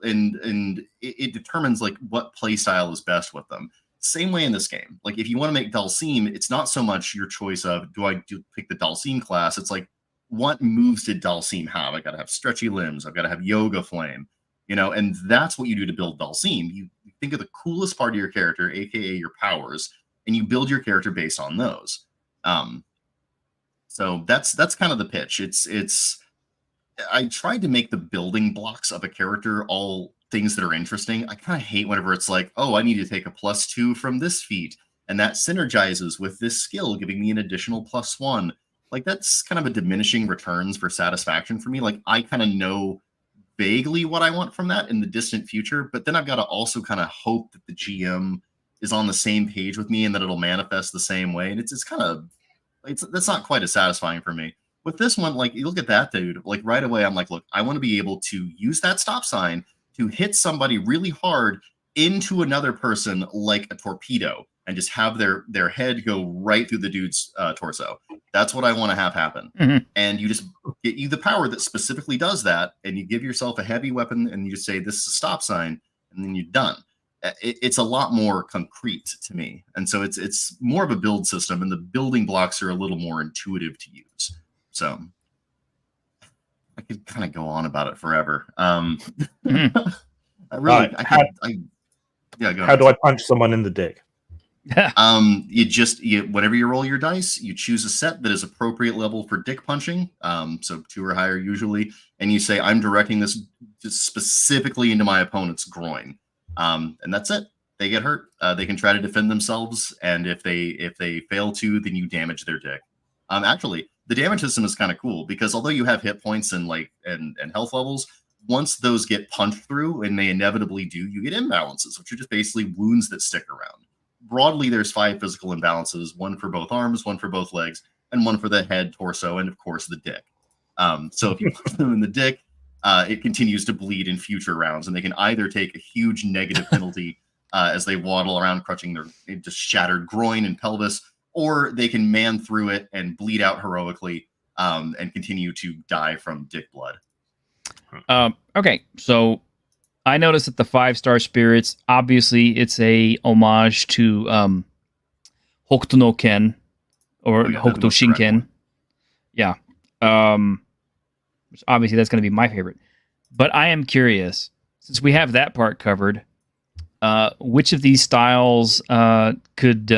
it determines like what play style is best with them. Same way in this game. Like if you want to make Dalsim, it's not so much your choice of do I pick the Dalsim class. It's like, what moves did Dalsim have? I got to have stretchy limbs. I've got to have yoga flame, and that's what you do to build Dalsim. You think of the coolest part of your character, aka your powers, and you build your character based on those. So that's kind of the pitch. I tried to make the building blocks of a character all things that are interesting. I kind of hate whenever it's like, oh, I need to take a +2 from this feat, and that synergizes with this skill, giving me an additional +1. Like that's kind of a diminishing returns for satisfaction for me. Like I kind of know vaguely what I want from that in the distant future, but then I've got to also kind of hope that the GM is on the same page with me and that it'll manifest the same way. And that's not quite as satisfying for me. With this one, like, you look at that dude, like right away, I'm like, look, I want to be able to use that stop sign to hit somebody really hard into another person like a torpedo and just have their head go right through the dude's torso. That's what I want to have happen. Mm-hmm. And you just get you the power that specifically does that, and you give yourself a heavy weapon, and you just say, this is a stop sign, and then you're done. It's a lot more concrete to me. And so it's more of a build system, and the building blocks are a little more intuitive to use. So I could kind of go on about it forever. Mm-hmm. How do I punch someone in the dick? You whenever you roll your dice, you choose a set that is appropriate level for dick punching. So 2 or higher usually, and you say, I'm directing this just specifically into my opponent's groin. And that's it. They get hurt. They can try to defend themselves, and if they fail to, then you damage their dick. Actually, the damage system is kind of cool because although you have hit points and health levels, once those get punched through, and they inevitably do, you get imbalances, which are just basically wounds that stick around. Broadly, there's 5 physical imbalances, 1 for both arms, 1 for both legs, and 1 for the head, torso, and of course the dick. So if you put them in the dick, it continues to bleed in future rounds, and they can either take a huge negative penalty as they waddle around, crunching their just shattered groin and pelvis, or they can man through it and bleed out heroically and continue to die from dick blood. Okay, so I noticed that the 5-star spirits, obviously, it's a homage to Hokuto no Ken or Hokuto Shinken. Yeah. Which obviously that's going to be my favorite. But I am curious, since we have that part covered, which of these styles could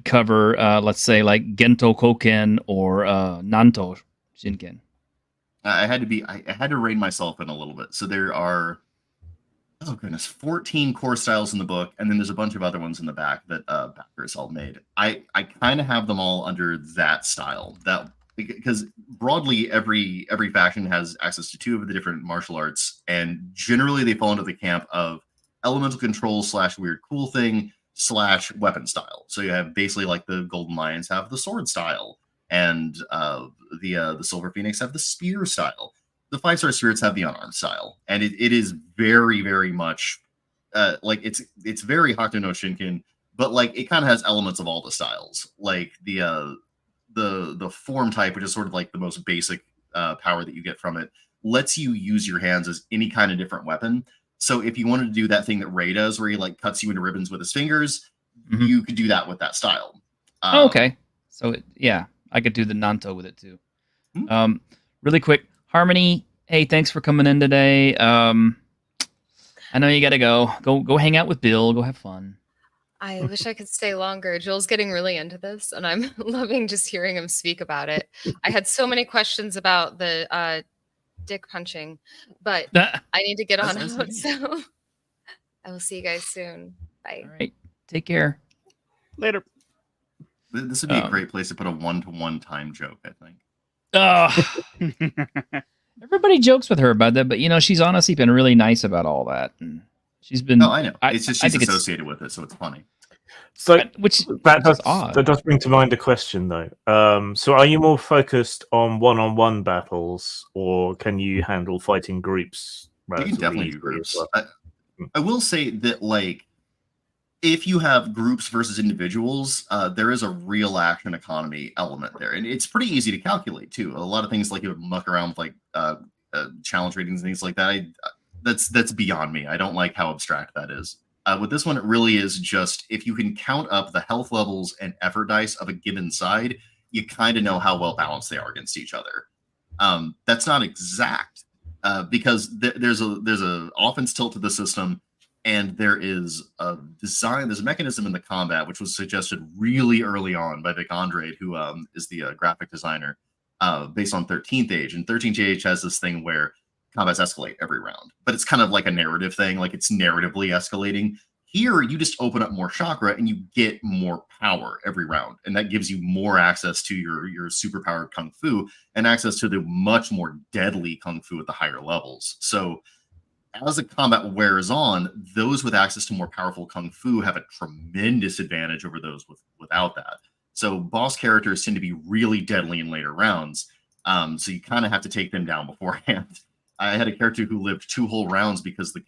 cover, let's say, like Gento Koken or Nanto Shinken? I had to rein myself in a little bit. So there are, 14 core styles in the book, and then there's a bunch of other ones in the back that backers all made. I kind of have them all under that style, that because broadly every faction has access to 2 of the different martial arts, and generally they fall into the camp of elemental control / weird cool thing / weapon style. So you have basically like the Golden Lions have the sword style, and the Silver Phoenix have the spear style. The 5-star spirits have the unarmed style, and it is very, very much like it's very Hokuto no Shinken, but like it kind of has elements of all the styles. Like the form type, which is sort of like the most basic power that you get from it, lets you use your hands as any kind of different weapon. So if you wanted to do that thing that Ray does, where he like cuts you into ribbons with his fingers, you could do that with that style. Okay, so I could do the Nanto with it too. Really quick. Harmony, hey, thanks for coming in today. I know you got to go. Go hang out with Bill. Go have fun. I wish I could stay longer. Joel's getting really into this, and I'm loving just hearing him speak about it. I had so many questions about the dick punching, but I need to get on out, so I will see you guys soon. Bye. All right. Take care. Later. This would be a great place to put a 1-to-1 time joke, I think. Everybody jokes with her about that, but she's honestly been really nice about all that, and she's been. No, I know. It's just she's associated with it, so it's funny. So that does bring to mind a question though. So are you more focused on one-on-one battles, or can you handle fighting groups? You can definitely do groups. I will say that, like, if you have groups versus individuals, there is a real action economy element there, and it's pretty easy to calculate too. A lot of things like you would muck around with like challenge ratings and things like that. That's beyond me. I don't like how abstract that is. With this one, it really is just if you can count up the health levels and effort dice of a given side, you kind of know how well balanced they are against each other. That's not exact because there's a offense tilt to the system. And there is there's a mechanism in the combat, which was suggested really early on by Vic Andrade, who is the graphic designer, based on 13th Age. And 13th Age has this thing where combats escalate every round, but it's kind of like a narrative thing, like it's narratively escalating. Here, you just open up more chakra and you get more power every round. And that gives you more access to your superpowered kung fu and access to the much more deadly kung fu at the higher levels. So as the combat wears on, those with access to more powerful kung fu have a tremendous advantage over those without that. So boss characters tend to be really deadly in later rounds. So you kind of have to take them down beforehand. I had a character who lived 2 whole rounds because the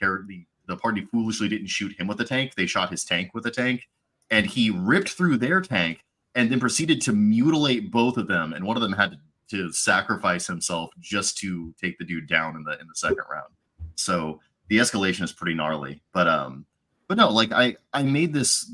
the party foolishly didn't shoot him with a tank. They shot his tank with a tank, and he ripped through their tank and then proceeded to mutilate both of them. And one of them had to sacrifice himself just to take the dude down in the second round. So the escalation is pretty gnarly. But no, like I made this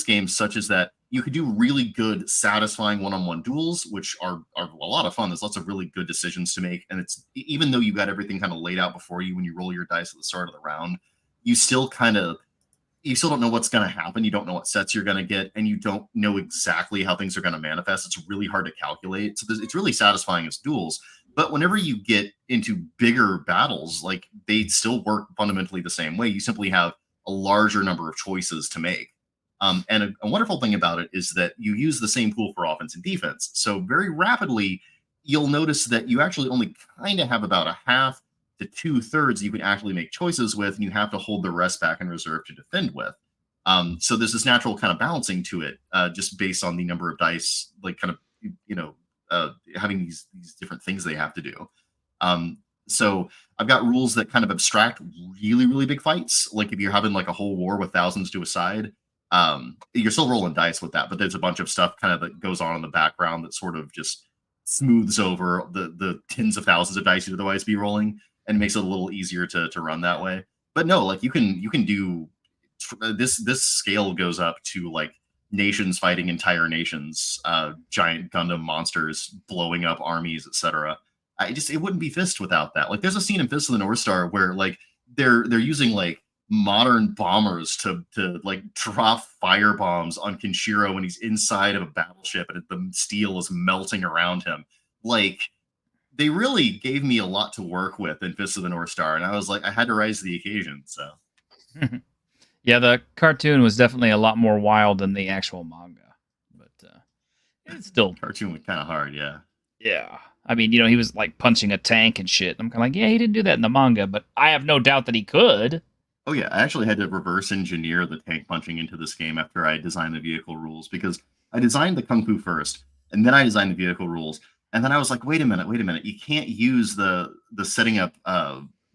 game such as that you could do really good, satisfying one-on-one duels, which are a lot of fun. There's lots of really good decisions to make, and it's even though you got everything kind of laid out before you when you roll your dice at the start of the round, you still don't know what's going to happen. You don't know what sets you're going to get, and you don't know exactly how things are going to manifest. It's really hard to calculate. So it's really satisfying as duels. But whenever you get into bigger battles, like they still work fundamentally the same way. You simply have a larger number of choices to make. And a wonderful thing about it is that you use the same pool for offense and defense. So very rapidly, you'll notice that you actually only kind of have about a half to 2/3 you can actually make choices with, and you have to hold the rest back in reserve to defend with. So there's this natural kind of balancing to it, just based on the number of dice, like kind of, having these different things they have to do. So I've got rules that kind of abstract really, really big fights. Like if you're having like a whole war with thousands to a side, you're still rolling dice with that, but there's a bunch of stuff kind of that goes on in the background that sort of just smooths over the tens of thousands of dice you'd otherwise be rolling and makes it a little easier to run that way. But no, like you can do this scale goes up to like nations fighting entire nations, giant Gundam monsters blowing up armies, etc. It wouldn't be Fist without that. Like there's a scene in Fist of the North Star where like they're using like modern bombers to like drop fire bombs on Kenshiro when he's inside of a battleship and the steel is melting around him. Like they really gave me a lot to work with in Fist of the North Star, and I was like, I had to rise to the occasion. So yeah, the cartoon was definitely a lot more wild than the actual manga, but it's still cartoon was kind of hard. Yeah. I mean, he was like punching a tank and shit. I'm kind of like, yeah, he didn't do that in the manga, but I have no doubt that he could. Oh yeah, I actually had to reverse engineer the tank punching into this game after I designed the vehicle rules, because I designed the kung fu first, and then I designed the vehicle rules, and then I was like, wait a minute, you can't use the setting up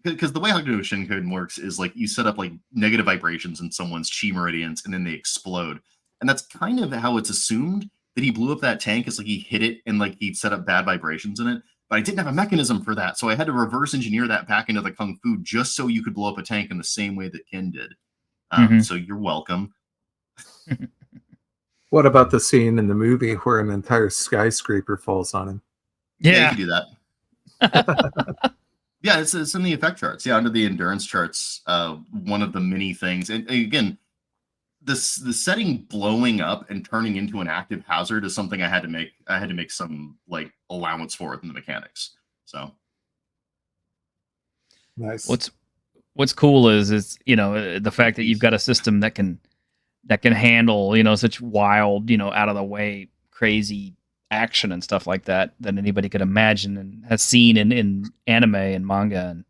because the way Hakuto Shinken works is like you set up like negative vibrations in someone's chi meridians, and then they explode, and that's kind of how it's assumed that he blew up that tank. Is like he hit it and like he set up bad vibrations in it. But I didn't have a mechanism for that, so I had to reverse engineer that back into the kung fu just so you could blow up a tank in the same way that Ken did. So you're welcome. What about the scene in the movie where an entire skyscraper falls on him? Yeah, you can do that. Yeah, it's in the effect charts. Yeah, under the endurance charts, one of the many things. And again, the setting blowing up and turning into an active hazard is something I had to make some like allowance for it in the mechanics. So nice. What's cool is the fact that you've got a system that can handle such wild out of the way crazy action and stuff like that anybody could imagine and has seen in anime and manga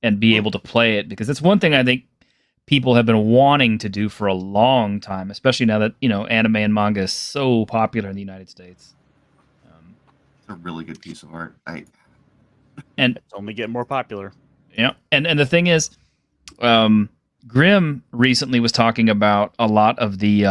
and be able to play it, because it's one thing I think people have been wanting to do for a long time, especially now that anime and manga is so popular in the United States. It's a really good piece of art. And it's only getting more popular. Yeah, and the thing is, Grimm recently was talking about a lot of the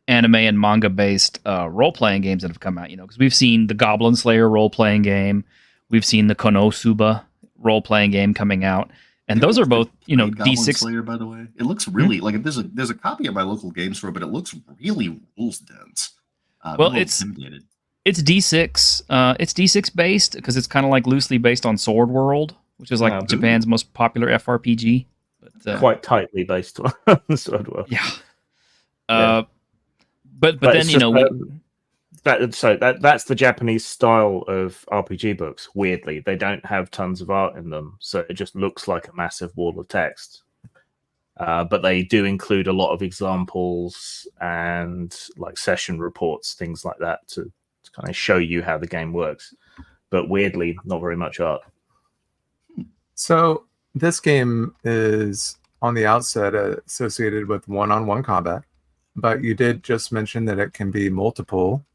anime and manga based role playing games that have come out. Because we've seen the Goblin Slayer role playing game, we've seen the Konosuba role playing game coming out. And those are both, D6 Slayer, by the way. It looks really like there's a copy at my local game store, but it looks really rules dense. Well, it's D6. It's D6 based because it's kind of like loosely based on Sword World, which is like Japan's most popular FRPG. But, quite tightly based on Sword World. Yeah. But then that's the Japanese style of RPG books. Weirdly, they don't have tons of art in them, so it just looks like a massive wall of text. But they do include a lot of examples and like session reports, things like that, to kind of show you how the game works. But weirdly, not very much art. So this game is on the outset associated with one-on-one combat, but you did just mention that it can be multiple.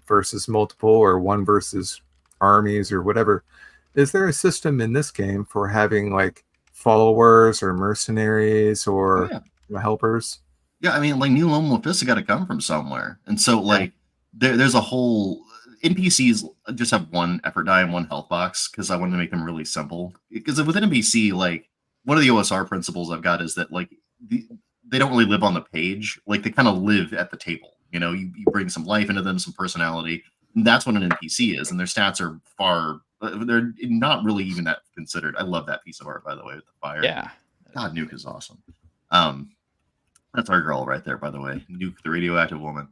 Versus multiple, or one versus armies, or whatever. Is there a system in this game for having like followers or mercenaries or helpers. Yeah, I mean, like new Lone Wolf got to come from somewhere, and so like there's a whole NPCs just have one effort die and one health box because I wanted to make them really simple. Because with an NPC, like one of the OSR principles I've got is that like they don't really live on the page, like they kind of live at the table. You know, you bring some life into them, some personality. And that's what an NPC is, and their stats are they're not really even that considered. I love that piece of art, by the way, with the fire. Yeah, God, Nuke is awesome. That's our girl right there, by the way. Nuke, the radioactive woman.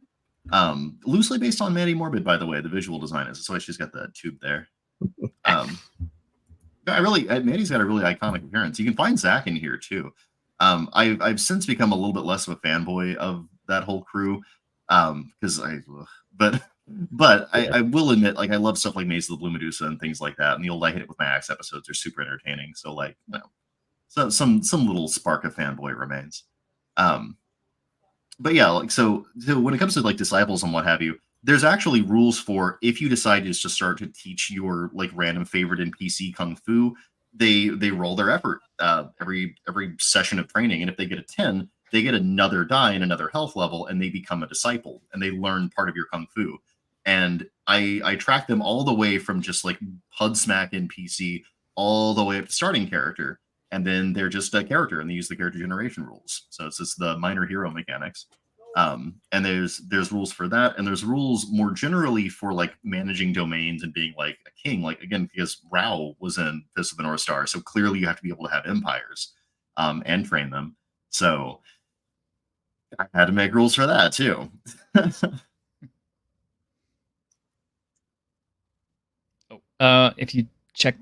Loosely based on Maddie Morbid, by the way, the visual design is. That's why she's got the tube there. Maddie's got a really iconic appearance. You can find Zach in here too. I've since become a little bit less of a fanboy of that whole crew. Because but I will admit, like I love stuff like Maze of the Blue Medusa and things like that. And the old I Hit It With My Axe episodes are super entertaining. So like, you know, so some little spark of fanboy remains. But yeah, like so when it comes to like disciples and what have you, there's actually rules for if you decide just to start to teach your like random favorite NPC kung fu, they roll their effort every session of training, and if they get a 10, they get another die and another health level, and they become a disciple, and they learn part of your kung fu. And I track them all the way from just like HUD smack NPC all the way up to starting character. And then they're just a character, and they use the character generation rules. So it's just the minor hero mechanics. And there's rules for that, and there's rules more generally for like managing domains and being like a king. Like again, because Rao was in Fist of the North Star, so clearly you have to be able to have empires and train them. So I had to make rules for that too. If you check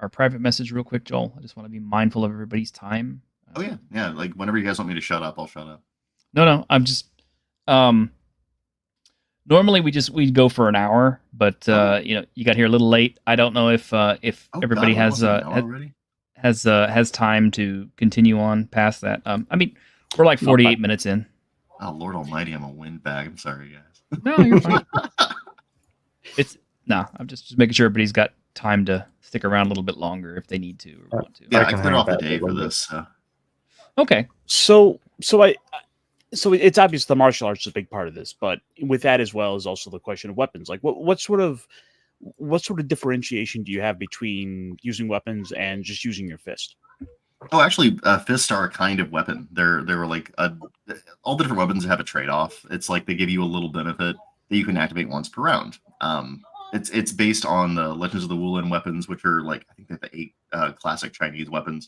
our private message real quick, Joel, I just want to be mindful of everybody's time. Oh yeah. Like whenever you guys want me to shut up, I'll shut up. No, I'm just normally we go for an hour, but you know, you got here a little late. I don't know if everybody has time to continue on past that. I mean, we're like 48 minutes in. Oh Lord Almighty, I'm a windbag. I'm sorry, guys. No, you're fine. I'm just making sure everybody's got time to stick around a little bit longer if they need to or want to. Yeah, I cleared off the day for this. So. Okay. So it's obvious the martial arts is a big part of this, but with that as well is also the question of weapons. Like what sort of differentiation do you have between using weapons and just using your fist? Oh, actually, fists are a kind of weapon. They were like all the different weapons have a trade-off. It's like they give you a little benefit that you can activate once per round. It's based on the Legends of the Wulin weapons, which are like I think they have the 8 classic Chinese weapons.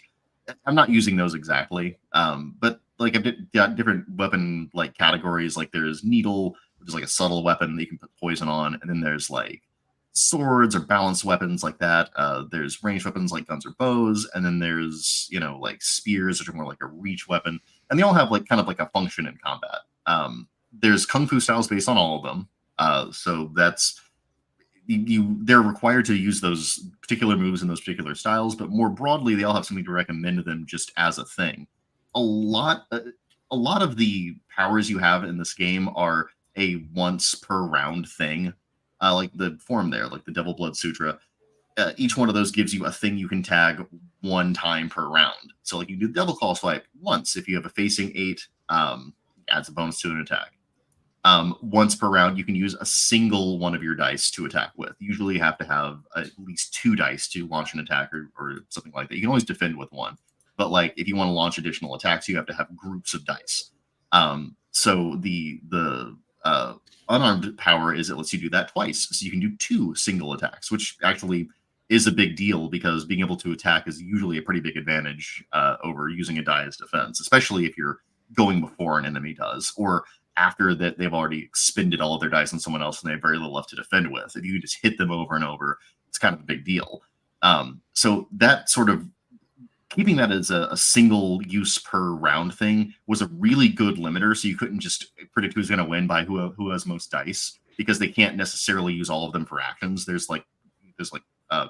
I'm not using those exactly, but like I've got different weapon like categories. Like there's needle, which is like a subtle weapon that you can put poison on, and then there's like swords or balanced weapons like that. There's ranged weapons like guns or bows, and then there's like spears, which are more like a reach weapon, and they all have like kind of like a function in combat. There's kung fu styles based on all of them, so that's they're required to use those particular moves in those particular styles, but more broadly, they all have something to recommend to them just as a thing. A lot of the powers you have in this game are a once per round thing, like the form there, like the Devil Blood Sutra. Each one of those gives you a thing you can tag one time per round. So like you do Devil Claw Swipe once. If you have a facing 8, adds a bonus to an attack. Once per round, you can use a single one of your dice to attack with. Usually you have to have at least 2 dice to launch an attack or something like that. You can always defend with 1. But like if you want to launch additional attacks, you have to have groups of dice. So the unarmed power is it lets you do that twice. So you can do 2 single attacks, which actually is a big deal because being able to attack is usually a pretty big advantage over using a die as defense, especially if you're going before an enemy does, or after that they've already expended all of their dice on someone else and they have very little left to defend with. If you just hit them over and over, it's kind of a big deal. So that sort of keeping that as a single use per round thing was a really good limiter. So you couldn't just predict who's going to win by who has most dice, because they can't necessarily use all of them for actions. There's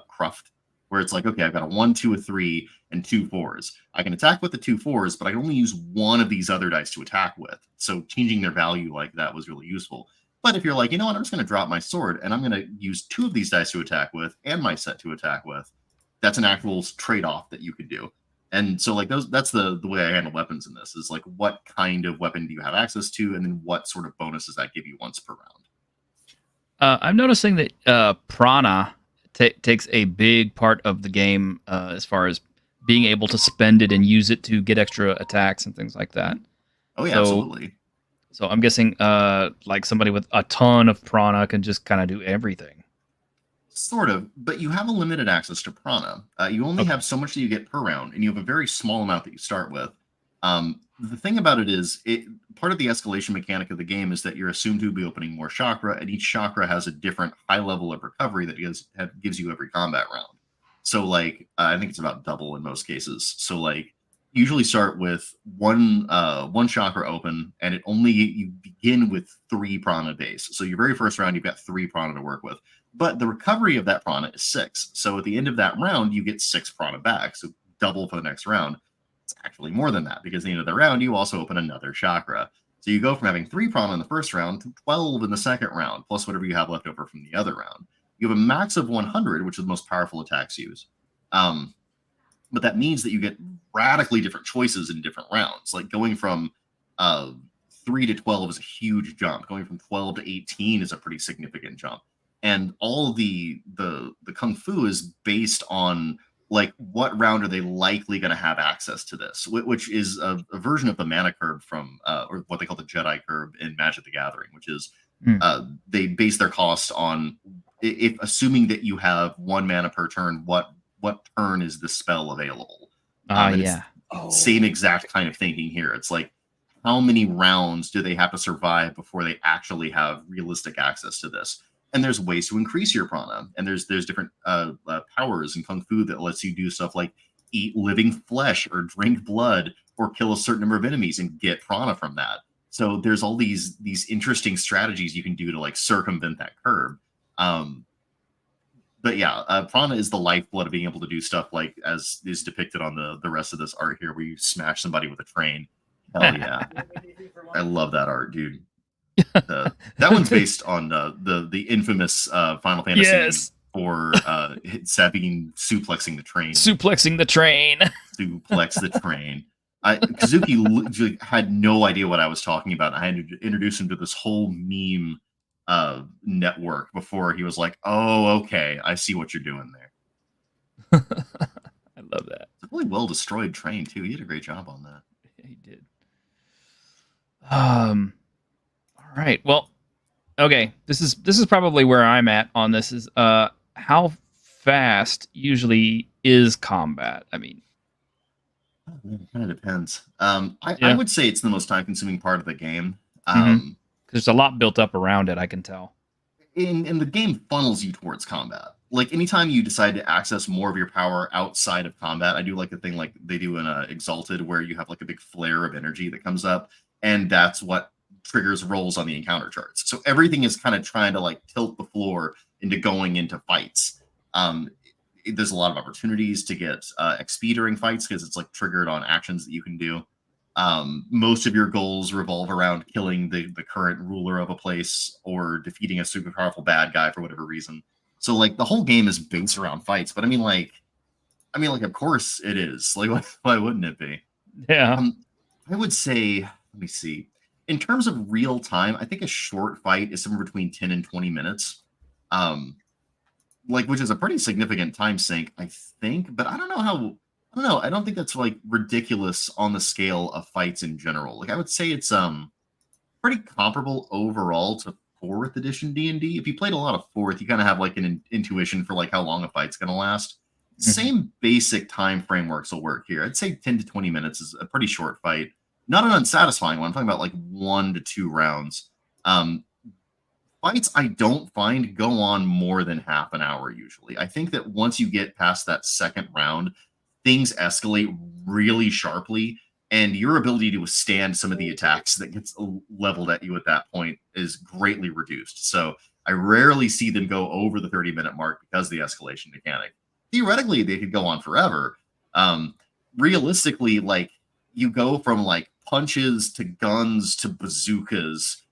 cruft where it's like, okay, I've got a 1, 2, a 3, and 2 4s. I can attack with the 2 4s, but I can only use one of these other dice to attack with. So changing their value like that was really useful. But if you're like, you know what, I'm just going to drop my sword and I'm going to use 2 of these dice to attack with and my set to attack with, that's an actual trade-off that you could do. And so like that's the way I handle weapons in this, is like what kind of weapon do you have access to, and then what sort of bonuses that give you once per round. I'm noticing that prana takes a big part of the game as far as being able to spend it and use it to get extra attacks and things like that. Oh yeah, absolutely. So I'm guessing like somebody with a ton of prana can just kind of do everything. Sort of, but you have a limited access to prana. You only have so much that you get per round, and you have a very small amount that you start with. The thing about it is, part of the escalation mechanic of the game is that you're assumed to be opening more chakra, and each chakra has a different high level of recovery that gives you every combat round. So, like, I think it's about double in most cases. So, like, you usually start with one chakra open, and you begin with 3 prana base. So your very first round, you've got 3 prana to work with. But the recovery of that prana is 6. So at the end of that round, you get 6 prana back. So double for the next round. It's actually more than that, because at the end of the round, you also open another chakra. So you go from having 3 prana in the first round to 12 in the second round, plus whatever you have left over from the other round. You have a max of 100, which is the most powerful attacks use. But that means that you get radically different choices in different rounds. Like going from 3 to 12 is a huge jump. Going from 12 to 18 is a pretty significant jump. And all the kung fu is based on like what round are they likely going to have access to this, which is a version of the mana curve from or what they call the Jedi curve in Magic the Gathering, which is they base their cost on if assuming that you have 1 mana per turn, what turn is the spell available? Same exact kind of thinking here. It's like, how many rounds do they have to survive before they actually have realistic access to this? And there's ways to increase your prana, and there's different powers in kung fu that lets you do stuff like eat living flesh or drink blood or kill a certain number of enemies and get prana from that. So there's all these interesting strategies you can do to like circumvent that curve. But yeah, prana is the lifeblood of being able to do stuff like as is depicted on the rest of this art here, where you smash somebody with a train. Hell yeah. I love that art, dude. That one's based on the infamous Final Fantasy for Sabine suplexing the train. Suplexing the train. Suplex the train. Kazuki had no idea what I was talking about. I had to introduce him to this whole meme network before he was like, oh, okay, I see what you're doing there. I love that. It's a really well destroyed train too. He did a great job on that. Yeah, he did. All right. Well, okay. This is probably where I'm at on this. Is how fast usually is combat? I mean, it kind of depends. I would say it's the most time consuming part of the game. There's a lot built up around it, I can tell. And the game funnels you towards combat. Like anytime you decide to access more of your power outside of combat, I do like the thing like they do in Exalted, where you have like a big flare of energy that comes up, and that's what triggers rolls on the encounter charts. So everything is kind of trying to like tilt the floor into going into fights. There's a lot of opportunities to get XP during fights because it's like triggered on actions that you can do. Most of your goals revolve around killing the current ruler of a place or defeating a super powerful bad guy for whatever reason. So like the whole game is based around fights, but I mean like of course it is. Like why wouldn't it be? Yeah. I would say, let me see. In terms of real time, I think a short fight is somewhere between 10 and 20 minutes. Which is a pretty significant time sink, I think, but I don't know. I don't think that's like ridiculous on the scale of fights in general. Like I would say it's pretty comparable overall to 4th edition D&D. If you played a lot of 4th, you kind of have like an intuition for like how long a fight's going to last. Same basic time frameworks will work here. I'd say 10 to 20 minutes is a pretty short fight. Not an unsatisfying one. I'm talking about like 1 to 2 rounds. Fights I don't find go on more than half an hour usually. I think that once you get past that second round, things escalate really sharply, and your ability to withstand some of the attacks that gets leveled at you at that point is greatly reduced. So I rarely see them go over the 30-minute mark because of the escalation mechanic. Theoretically, they could go on forever. Realistically, like you go from like punches to guns to bazookas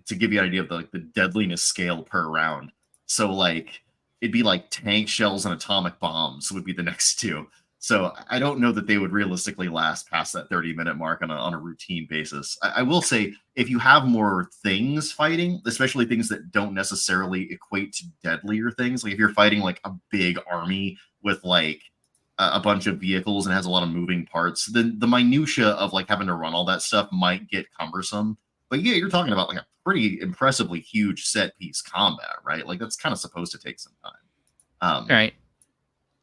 to give you an idea of the deadliness scale per round. So like it'd be like tank shells and atomic bombs would be the next 2. So I don't know that they would realistically last past that 30-minute mark on a routine basis. I will say, if you have more things fighting, especially things that don't necessarily equate to deadlier things, like if you're fighting like a big army with like a bunch of vehicles and has a lot of moving parts, then the minutia of like having to run all that stuff might get cumbersome. But yeah, you're talking about like a pretty impressively huge set piece combat, right? Like that's kind of supposed to take some time. All right.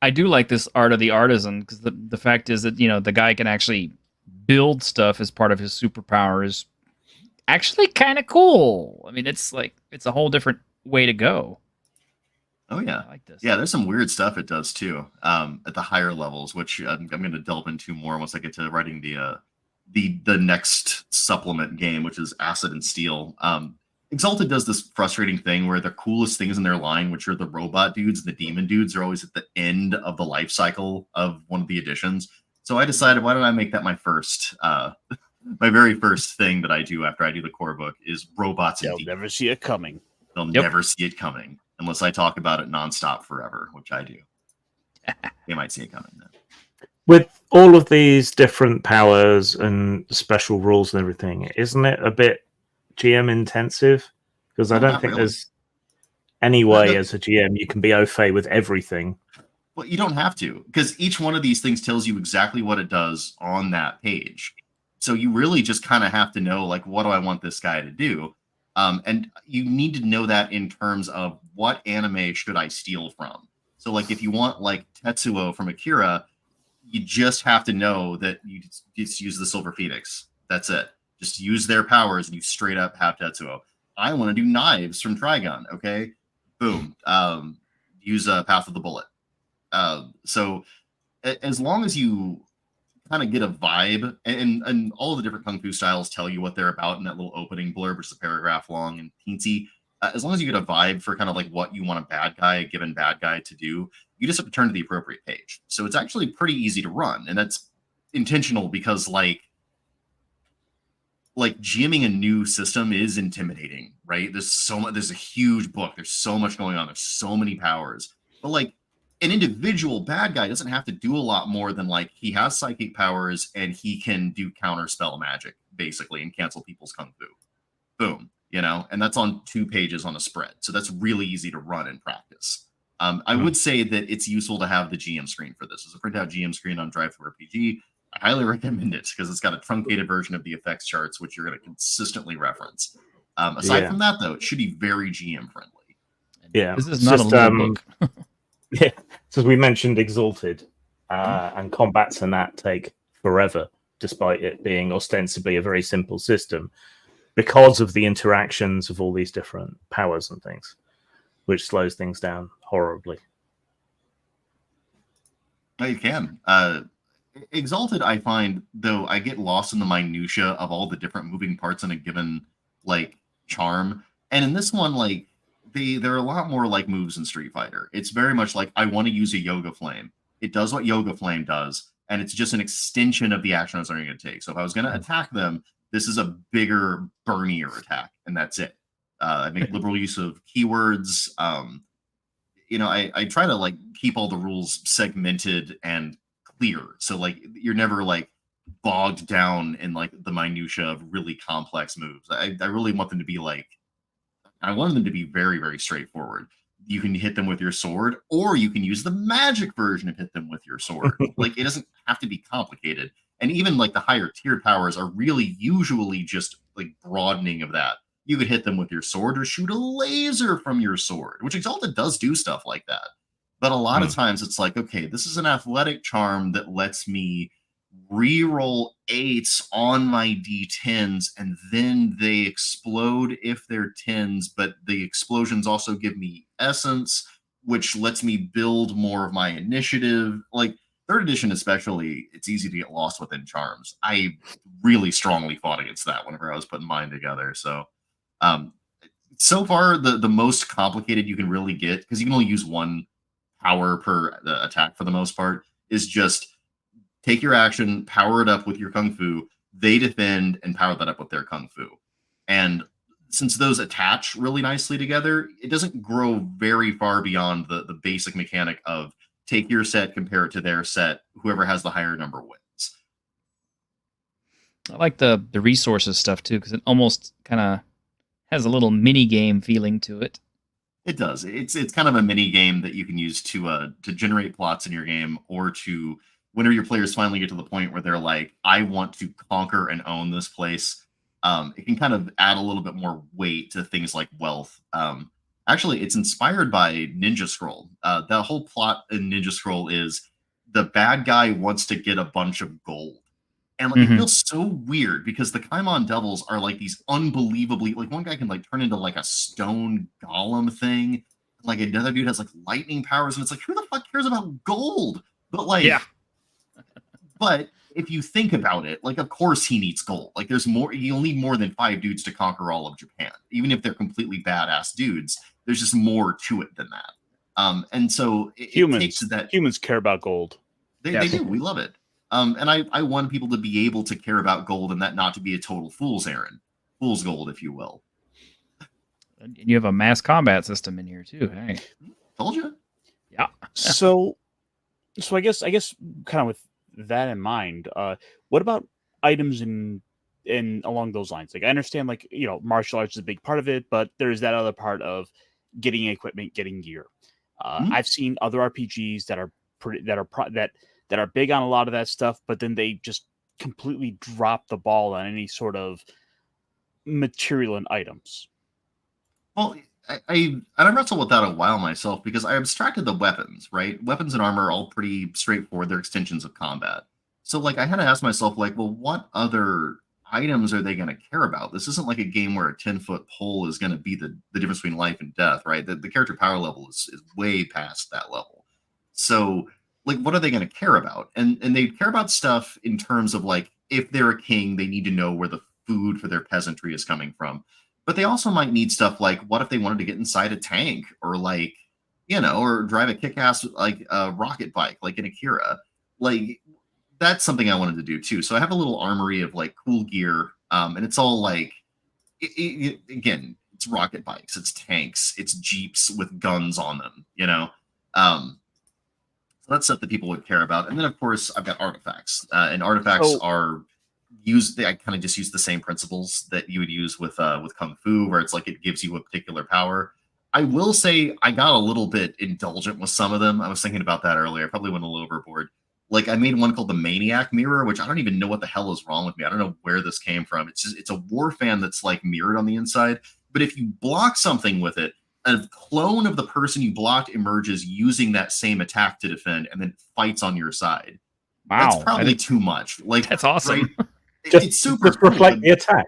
I do like this art of the artisan, because the fact is that, the guy can actually build stuff as part of his superpower is actually kind of cool. I mean, it's a whole different way to go. Oh yeah, I like this. Yeah, there's some weird stuff it does too at the higher levels, which I'm going to delve into more once I get to writing the next supplement game, which is Acid and Steel. Exalted does this frustrating thing where the coolest things in their line, which are the robot dudes and the demon dudes, are always at the end of the life cycle of one of the editions. So I decided, why don't I make that my first, my very first thing that I do after I do the core book is robots and demons. They'll never see it coming. They'll never see it coming unless I talk about it nonstop forever, which I do. They might see it coming then. With all of these different powers and special rules and everything, isn't it a bit GM intensive? Because I don't think there's any way as a GM you can be au fait with everything. Well, you don't have to, because each one of these things tells you exactly what it does on that page. So you really just kind of have to know, like, what do I want this guy to do? And you need to know that in terms of what anime should I steal from. So, like, if you want, like, Tetsuo from Akira, you just have to know that you just use the Silver Phoenix. That's it. Just use their powers and you straight up have Tetsuo. I want to do Knives from Trigun. Okay, boom. Use Path of the Bullet. So as long as you kind of get a vibe, and all the different kung fu styles tell you what they're about in that little opening blurb, which is a paragraph long and teensy. As long as you get a vibe for kind of like what you want a given bad guy to do, you just have to turn to the appropriate page. So it's actually pretty easy to run, and that's intentional because like GMing a new system is intimidating, right? There's a huge book. There's so much going on. There's so many powers. But like an individual bad guy doesn't have to do a lot more than like he has psychic powers and he can do counter spell magic basically and cancel people's kung fu. Boom, and that's on 2 pages on a spread. So that's really easy to run in practice. I would say that it's useful to have the GM screen for this. It's a printout GM screen on Drive-Thru-RPG. I highly recommend it because it's got a truncated version of the effects charts, which you're going to consistently reference. Aside from that, though, it should be very GM friendly. Yeah, this is not a little book. Yeah, so we mentioned Exalted, and combats and that take forever, despite it being ostensibly a very simple system, because of the interactions of all these different powers and things, which slows things down horribly. No, you can. Exalted, I find, though, I get lost in the minutia of all the different moving parts in a given like charm. And in this one, like they're a lot more like moves in Street Fighter. It's very much like I want to use a Yoga Flame. It does what Yoga Flame does, and it's just an extension of the action I was going to take. So if I was going to attack them, this is a bigger, burnier attack, and that's it. I make liberal use of keywords. I try to like keep all the rules segmented and clear, so like you're never like bogged down in like the minutia of really complex moves. I really want them to be like, I want them to be very, very straightforward. You can hit them with your sword, or you can use the magic version and hit them with your sword. Like it doesn't have to be complicated. And even like the higher tiered powers are really usually just like broadening of that. You could hit them with your sword or shoot a laser from your sword, which Exalted does do stuff like that. But a lot of times it's like, okay, this is an athletic charm that lets me re-roll 8s on my D10s, and then they explode if they're 10s, but the explosions also give me essence, which lets me build more of my initiative. Like 3rd edition especially, it's easy to get lost within charms. I really strongly fought against that whenever I was putting mine together. So far, the most complicated you can really get, because you can only use 1 power per attack for the most part, is just take your action, power it up with your kung fu, they defend, and power that up with their kung fu. And since those attach really nicely together, it doesn't grow very far beyond the basic mechanic of take your set, compare it to their set. Whoever has the higher number wins. I like the resources stuff too, because it almost kind of has a little mini game feeling to it. It does. It's kind of a mini game that you can use to generate plots in your game, or to whenever your players finally get to the point where they're like, I want to conquer and own this place. It can kind of add a little bit more weight to things like wealth. Actually, it's inspired by Ninja Scroll. The whole plot in Ninja Scroll is the bad guy wants to get a bunch of gold. And like, it feels so weird because the Kaimon Devils are like these unbelievably, like one guy can like turn into like a stone golem thing. Like another dude has like lightning powers, and it's like, who the fuck cares about gold? But like, yeah. But if you think about it, like, of course he needs gold. Like, there's more, you'll need more than 5 dudes to conquer all of Japan. Even if they're completely badass dudes, there's just more to it than that. And so it takes that. Humans care about gold. They do. We love it. And I want people to be able to care about gold, and that not to be a total fool's errand. Fool's gold, if you will. And you have a mass combat system in here too. Hey, told you. Yeah. So I guess kind of with that in mind, what about items in along those lines? Like, I understand, like, you know, martial arts is a big part of it, but there's that other part of getting equipment, getting gear. I've seen other RPGs that are big on a lot of that stuff, but then they just completely drop the ball on any sort of material and items. Well, I wrestled with that a while myself because I abstracted the weapons, right? Weapons and armor are all pretty straightforward. They're extensions of combat. So, like, I had to ask myself, like, well, what other items are they going to care about? This isn't like a game where a 10-foot pole is going to be the difference between life and death, right? The character power level is way past that level. So, like, what are they going to care about? And they care about stuff in terms of, like, if they're a king, they need to know where the food for their peasantry is coming from. But they also might need stuff like, what if they wanted to get inside a tank, or, like, you know, or drive a kick-ass, like, rocket bike, like in Akira. Like, that's something I wanted to do too. So I have a little armory of like cool gear, and it's all like, again, it's rocket bikes, it's tanks, it's jeeps with guns on them, you know. So that's stuff that people would care about. And then of course I've got artifacts, and artifacts are used. I kind of just use the same principles that you would use with Kung Fu, where it's like it gives you a particular power. I will say I got a little bit indulgent with some of them. I was thinking about that earlier. I probably went a little overboard. Like, I made one called the Maniac Mirror, which I don't even know what the hell is wrong with me. I don't know where this came from. It's a war fan that's like mirrored on the inside. But if you block something with it, a clone of the person you blocked emerges using that same attack to defend, and then fights on your side. Wow, that's probably too much. Like, that's awesome. Right? It's super just reflect the attack.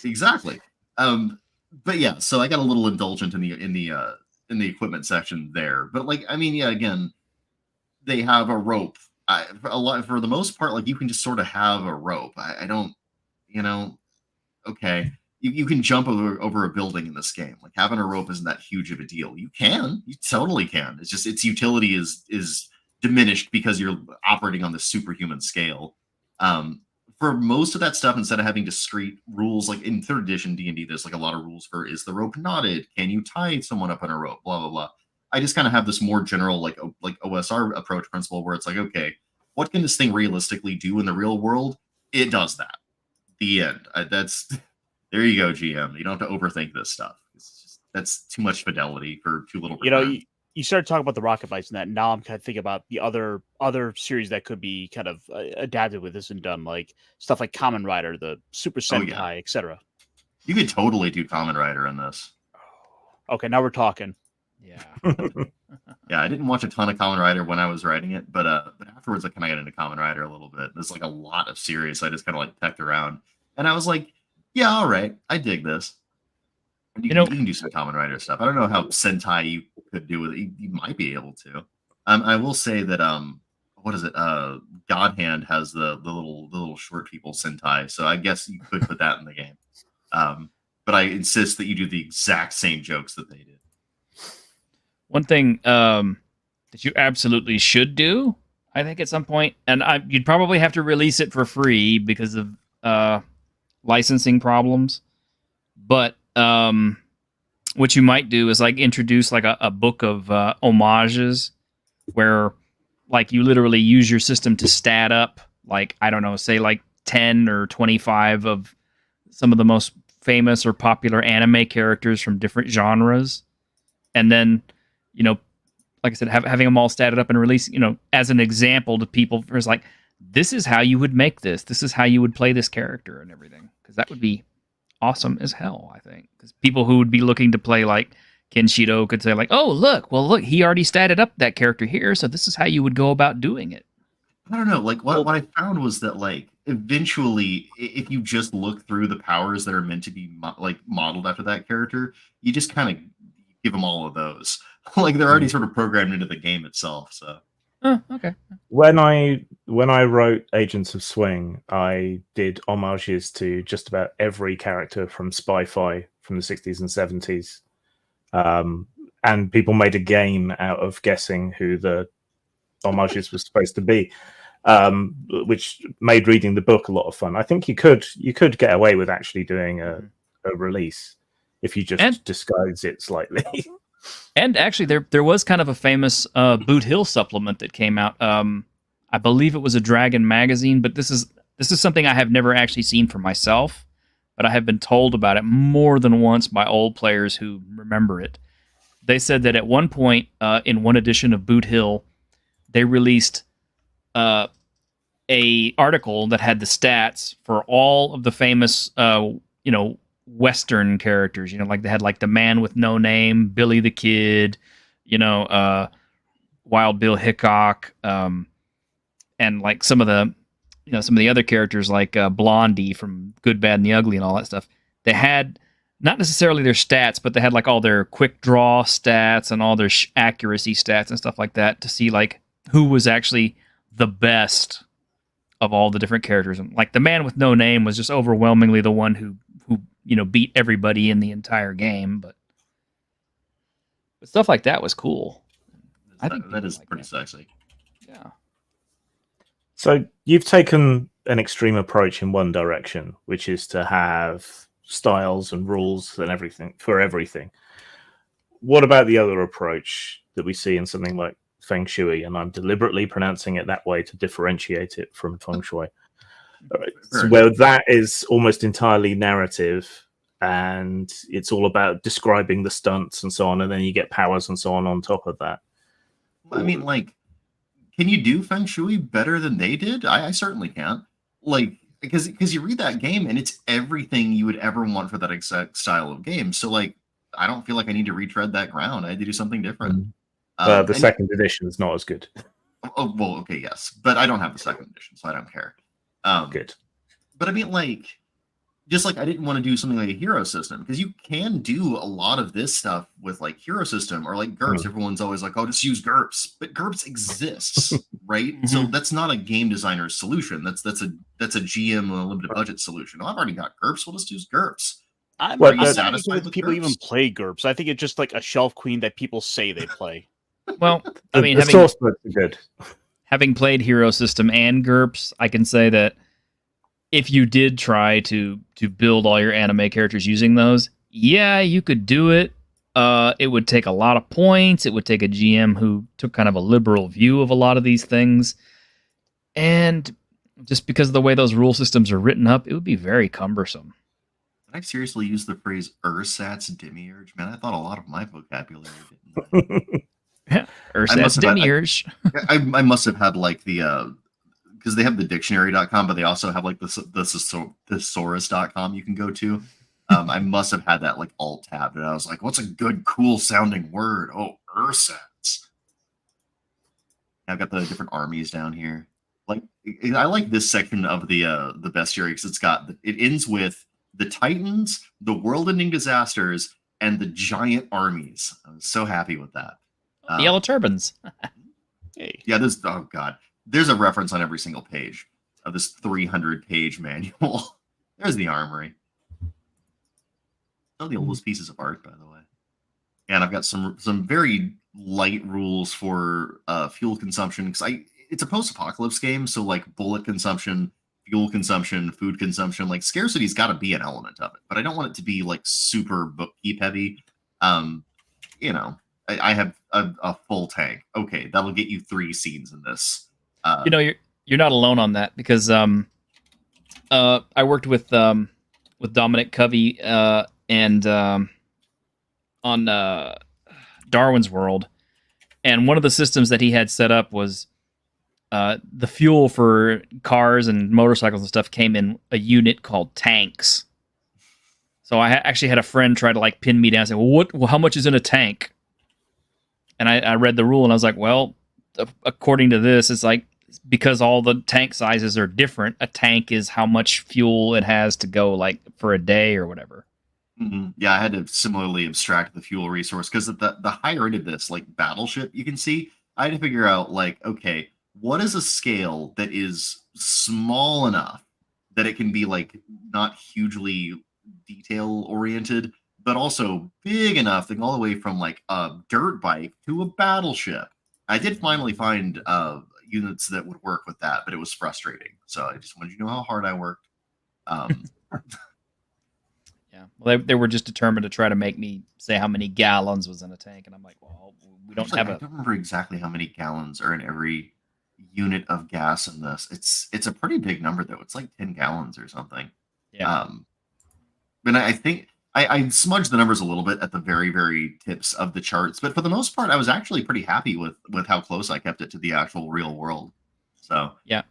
Exactly. But yeah, so I got a little indulgent in the equipment section there. But like, I mean, yeah, again, they have a rope. For the most part, like, you can just sort of have a rope. I don't, you know, okay. You can jump over a building in this game. Like, having a rope isn't that huge of a deal. You totally can. It's just its utility is diminished because you're operating on the superhuman scale. For most of that stuff, instead of having discrete rules, like in 3rd edition D&D, there's like a lot of rules for, is the rope knotted? Can you tie someone up on a rope? Blah, blah, blah. I just kind of have this more general, like OSR approach principle, where it's like, okay, what can this thing realistically do in the real world? It does that. The end. There you go, GM. You don't have to overthink this stuff. That's too much fidelity for too little. You know, you started talking about the rocket bikes and that. And now I'm kind of thinking about the other series that could be kind of adapted with this and done, like stuff like Kamen Rider, the Super Sentai, etc. You could totally do Kamen Rider in this. Okay, now we're talking. Yeah. Yeah, I didn't watch a ton of Kamen Rider when I was writing it, but afterwards I kind of got into Kamen Rider a little bit. There's like a lot of series, so I just kind of like pecked around, and I was like, yeah, all right, I dig this. And you can do some Kamen Rider stuff. I don't know how Sentai you could do with it. You might be able to. I will say that what is it? God Hand has the little short people Sentai, so I guess you could put that in the game. But I insist that you do the exact same jokes that they did. One thing that you absolutely should do, I think, at some point, and you'd probably have to release it for free because of licensing problems. But what you might do is like introduce like a book of homages where like you literally use your system to stat up, like, I don't know, say like 10 or 25 of some of the most famous or popular anime characters from different genres. And then, you know, like I said, having them all statted up and release, you know, as an example to people, it's like, this is how you would make this. This is how you would play this character and everything. Because that would be awesome as hell, I think. Because people who would be looking to play like Kenshido could say like, oh, look, he already statted up that character here, so this is how you would go about doing it. I don't know. Like what I found was that like eventually, if you just look through the powers that are meant to be like modeled after that character, you just kind of give them all of those. Like they're already sort of programmed into the game itself. So, okay. When I wrote Agents of Swing, I did homages to just about every character from Spy-Fi from the 60s and 70s. And people made a game out of guessing who the homages were supposed to be, which made reading the book a lot of fun. I think you could get away with actually doing a release if you just disguise it slightly. And actually, there was kind of a famous Boot Hill supplement that came out. I believe it was a Dragon magazine, but this is something I have never actually seen for myself, but I have been told about it more than once by old players who remember it. They said that at one point in one edition of Boot Hill, they released a article that had the stats for all of the famous, Western characters. Like they had like the Man with No Name, Billy the Kid, Wild Bill Hickok, and like some of the other characters like Blondie from Good, Bad, and the Ugly and all that stuff. They had not necessarily their stats, but they had like all their quick draw stats and all their accuracy stats and stuff like that to see like who was actually the best of all the different characters. And like the Man with No Name was just overwhelmingly the one who beat everybody in the entire game. But stuff like that was cool. I think that is pretty sexy. Yeah. So you've taken an extreme approach in one direction, which is to have styles and rules and everything for everything. What about the other approach that we see in something like Feng Shui? And I'm deliberately pronouncing it that way to differentiate it from Feng Shui. Right. So where that is almost entirely narrative and it's all about describing the stunts and so on, and then you get powers and so on top of that. I mean, like, can you do Feng Shui better than they did? I certainly can't. Like, because you read that game and it's everything you would ever want for that exact style of game. So, like, I don't feel like I need to retread that ground. I had to do something different. The second edition is not as good. Oh, well, okay, yes. But I don't have the second edition, so I don't care. Good. But I mean, like, just like I didn't want to do something like a hero system, because you can do a lot of this stuff with like hero system or like GURPS. Everyone's always like, oh, just use GURPS. But GURPS exists, right? So that's not a game designer's solution. That's a GM with a limited budget solution. Oh, I've already got GURPS. We'll just use GURPS. I'm not satisfied with people even play GURPS. I think it's just like a shelf queen that people say they play. Well, I mean, having played Hero System and GURPS, I can say that if you did try to build all your anime characters using those, yeah, you could do it. It would take a lot of points. It would take a GM who took kind of a liberal view of a lot of these things. And just because of the way those rule systems are written up, it would be very cumbersome. Did I seriously use the phrase ersatz demiurge? Man, I thought a lot of my vocabulary didn't. Yeah, ersatz demiurge. I must have had like the because they have the dictionary.com, but they also have like the thesaurus.com you can go to. I must have had that like alt tabbed, and I was like, what's a good, cool sounding word? Oh, ersatz. I've got the different armies down here. Like, I like this section of the bestiary because it ends with the Titans, the world-ending disasters, and the giant armies. I was so happy with that. The yellow turbans. Hey. Yeah, oh god. There's a reference on every single page of this 300-page manual. There's the armory. Some of the oldest pieces of art, by the way. And I've got some very light rules for fuel consumption because it's a post-apocalypse game, so like bullet consumption, fuel consumption, food consumption, like scarcity's got to be an element of it. But I don't want it to be like super bookkeep heavy. I have a full tank. Okay, that'll get you 3 scenes in this. You're not alone on that, because I worked with Dominic Covey and on Darwin's World, and one of the systems that he had set up was the fuel for cars and motorcycles and stuff came in a unit called tanks. So I actually had a friend try to like pin me down and say, well, how much is in a tank? And I read the rule and I was like, well, according to this, it's like, because all the tank sizes are different, a tank is how much fuel it has to go like for a day or whatever. Mm-hmm. Yeah, I had to similarly abstract the fuel resource, because at the higher end of this, like Battleship, you can see, I had to figure out like, okay, what is a scale that is small enough that it can be like not hugely detail oriented, but also big enough to go all the way from like a dirt bike to a battleship. I did finally find units that would work with that, but it was frustrating. So I just wanted you to know how hard I worked. Yeah, well, they were just determined to try to make me say how many gallons was in a tank, and I'm like, well, we don't have I don't remember exactly how many gallons are in every unit of gas in this. It's a pretty big number though. It's like 10 gallons or something. Yeah. But I think I smudged the numbers a little bit at the very, very tips of the charts, but for the most part, I was actually pretty happy with how close I kept it to the actual real world. So yeah,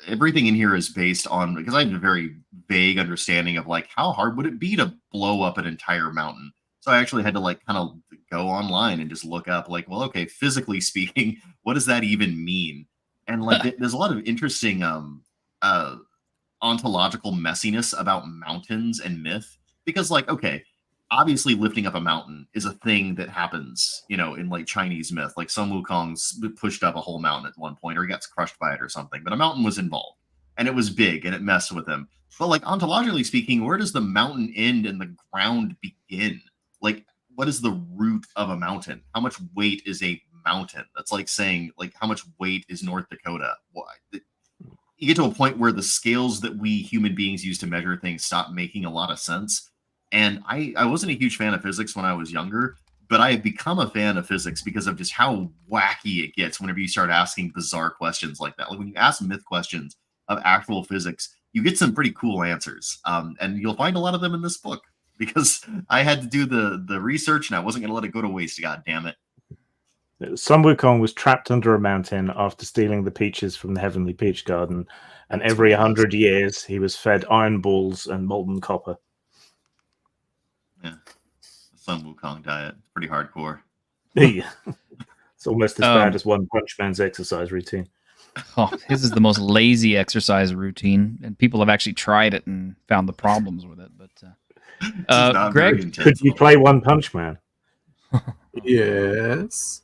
everything in here is based on, because I have a very vague understanding of like how hard would it be to blow up an entire mountain. So I actually had to like kind of go online and just look up like, well, okay, physically speaking, what does that even mean? And like, there's a lot of interesting ontological messiness about mountains and myth, because like, okay, obviously lifting up a mountain is a thing that happens, in like Chinese myth, like Sun Wukong's pushed up a whole mountain at one point, or he gets crushed by it or something, but a mountain was involved and it was big and it messed with him. But like ontologically speaking, where does the mountain end and the ground begin? Like, what is the root of a mountain? How much weight is a mountain? That's like saying, like, how much weight is North Dakota? Why? You get to a point where the scales that we human beings use to measure things stop making a lot of sense. And I wasn't a huge fan of physics when I was younger, but I have become a fan of physics because of just how wacky it gets whenever you start asking bizarre questions like that. Like when you ask myth questions of actual physics, you get some pretty cool answers. And you'll find a lot of them in this book, because I had to do the research and I wasn't going to let it go to waste. God damn it. Sun Wukong was trapped under a mountain after stealing the peaches from the Heavenly Peach Garden, and every 100 years he was fed iron balls and molten copper. Yeah, the Sun Wukong diet, pretty hardcore. Yeah, it's almost as bad as One Punch Man's exercise routine. Oh, his is the most lazy exercise routine, and people have actually tried it and found the problems with it. But Greg, could you play One Punch Man? Yes.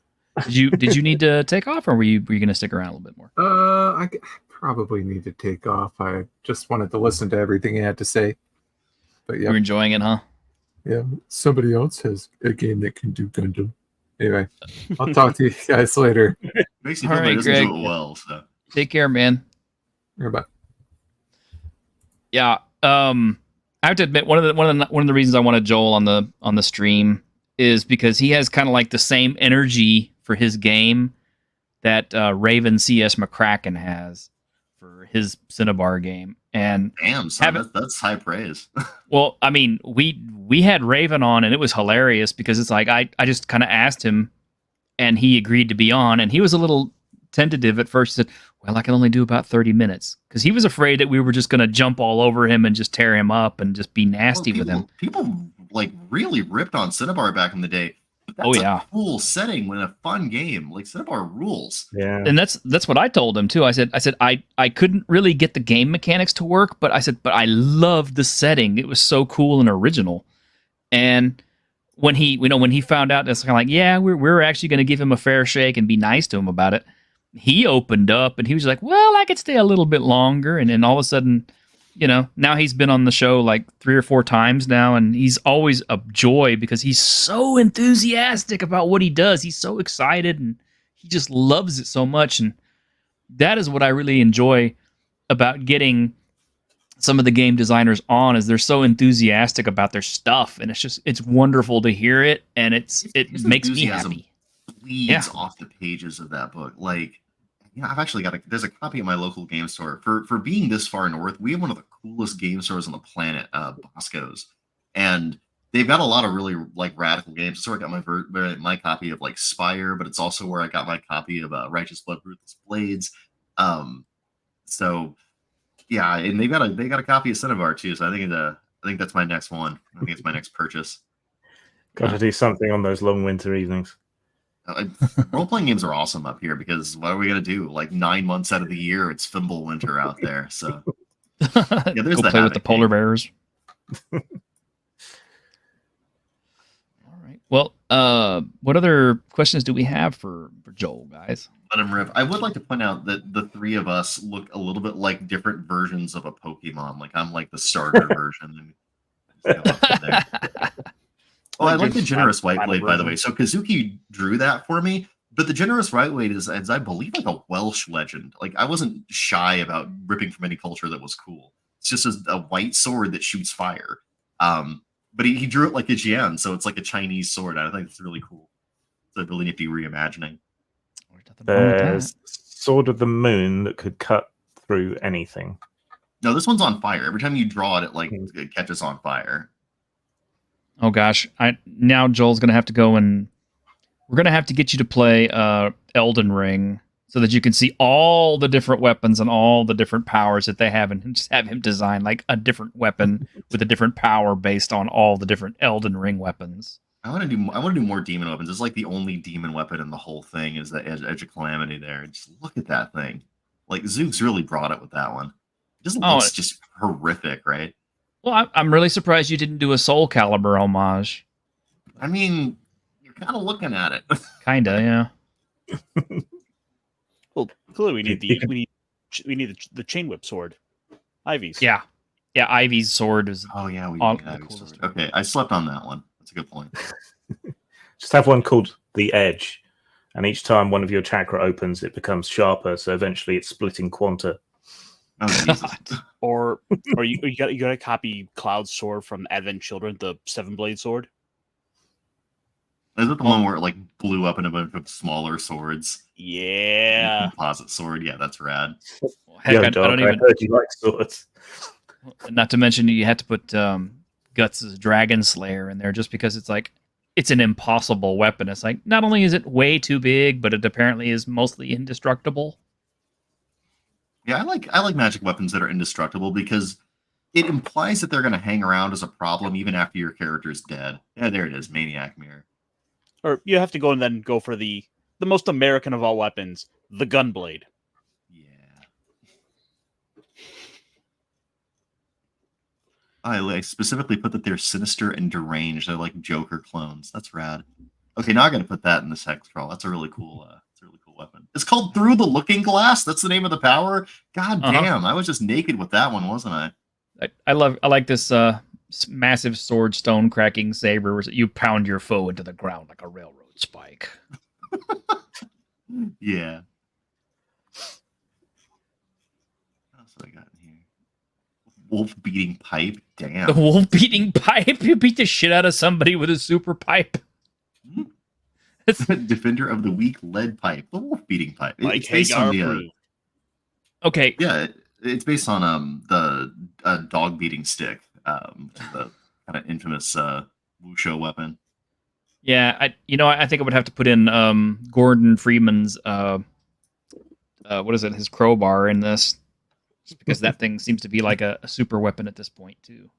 Did you need to take off, or were you going to stick around a little bit more? I probably need to take off. I just wanted to listen to everything he had to say. But yeah, you're enjoying it, huh? Yeah, somebody else has a game that can do Gundam. Anyway, I'll talk to you guys later. Makes you feel like Greg, do it well. So take care, man. Goodbye. Yeah, I have to admit one of the reasons I wanted Joel on the stream is because he has kind of like the same energy for his game that Raven CS McCracken has for his Cinnabar game. And damn, son, that's high praise. Well, I mean, we had Raven on, and it was hilarious because it's like I just kind of asked him, and he agreed to be on, and he was a little tentative at first. He said, "Well, I can only do about 30 minutes," because he was afraid that we were just going to jump all over him and just tear him up and just be nasty with him. People like really ripped on Cinnabar back in the day. That's a cool setting when a fun game. Like Cinnabar rules. Yeah. And that's what I told him too. I said I couldn't really get the game mechanics to work, but but I loved the setting. It was so cool and original. And when he found out, that's kind of like, yeah, we're actually going to give him a fair shake and be nice to him about it. He opened up and he was like, well, I could stay a little bit longer. And then all of a sudden, now he's been on the show like 3 or 4 times now, and he's always a joy because he's so enthusiastic about what he does. He's so excited, and he just loves it so much. And that is what I really enjoy about getting some of the game designers on is they're so enthusiastic about their stuff, and it's wonderful to hear it, and it makes me happy. Bleeds off the pages of that book. Like, I've actually there's a copy at my local game store. For being this far north, we have one of the coolest game stores on the planet, Bosco's, and they've got a lot of really like radical games. So I got my copy of like Spire, but it's also where I got my copy of Righteous Blood, Ruthless Blades. So yeah, and they got a copy of Cinnabar too. So I think that's my next one. I think it's my next purchase. Got to do something on those long winter evenings. Role-playing games are awesome up here because what are we gonna do? Like 9 months out of the year, it's Fimble winter out there. So yeah, there's go play with the polar bears. All right. Well, what other questions do we have for Joel, guys? Let him rip. I would like to point out that the three of us look a little bit like different versions of a Pokemon. Like I'm like the starter version. Oh, I like the Generous Whiteblade, by the way. So Kazuki drew that for me, but the Generous Whiteblade is I believe, like a Welsh legend. Like I wasn't shy about ripping from any culture that was cool. It's just a white sword that shoots fire. But he drew it like a Jian, so it's like a Chinese sword. I think it's really cool. It's a really nifty reimagining. There's Sword of the Moon that could cut through anything. No, this one's on fire. Every time you draw it, it catches on fire. Oh gosh, now Joel's gonna have to go and we're gonna have to get you to play Elden Ring so that you can see all the different weapons and all the different powers that they have, and just have him design like a different weapon with a different power based on all the different Elden Ring weapons. I want to do more demon weapons. It's like the only demon weapon in the whole thing is the Edge of Calamity there. Just look at that thing. Like Zook's really brought it with that one. It just looks just horrific, right? Well, I'm really surprised you didn't do a Soul Calibur homage. I mean, you're kind of looking at it. Kinda, yeah. Well, clearly we need the chain whip sword, Ivy's. Yeah, Ivy's sword is. Oh yeah, we need Ivy's sword. Okay, I slept on that one. That's a good point. Just have one called the Edge, and each time one of your chakra opens, it becomes sharper. So eventually, it's splitting quanta. Oh, Jesus. Or you got to copy Cloud's sword from Advent Children, the 7-blade sword. Is it the one where it like blew up in a bunch of smaller swords? Yeah. Composite sword. Yeah, that's rad. Heck, I don't even. I heard you like swords. Not to mention you had to put Guts' Dragon Slayer in there just because it's an impossible weapon. It's like not only is it way too big, but it apparently is mostly indestructible. Yeah, I like magic weapons that are indestructible because it implies that they're going to hang around as a problem even after your character's dead. Yeah, there it is, Maniac Mirror. Or you have to go and then go for the most American of all weapons, the Gunblade. Yeah. I specifically put that they're sinister and deranged. They're like Joker clones. That's rad. Okay, now I got to put that in this hex crawl. That's a really cool weapon. It's called Through the Looking Glass. That's the name of the power. God damn, I was just naked with that one, wasn't I? I like this massive sword stone cracking saber where you pound your foe into the ground like a railroad spike. Yeah. What else have I got in here? Wolf beating pipe. Damn. The wolf beating pipe? You beat the shit out of somebody with a super pipe. Defender of the weak lead pipe. The wolf beating pipe. It's based on the okay. Yeah, it's based on the dog beating stick, the kind of infamous Wushu weapon. Yeah, I think I would have to put in Gordon Freeman's what is it? His crowbar in this, just because that thing seems to be like a super weapon at this point too.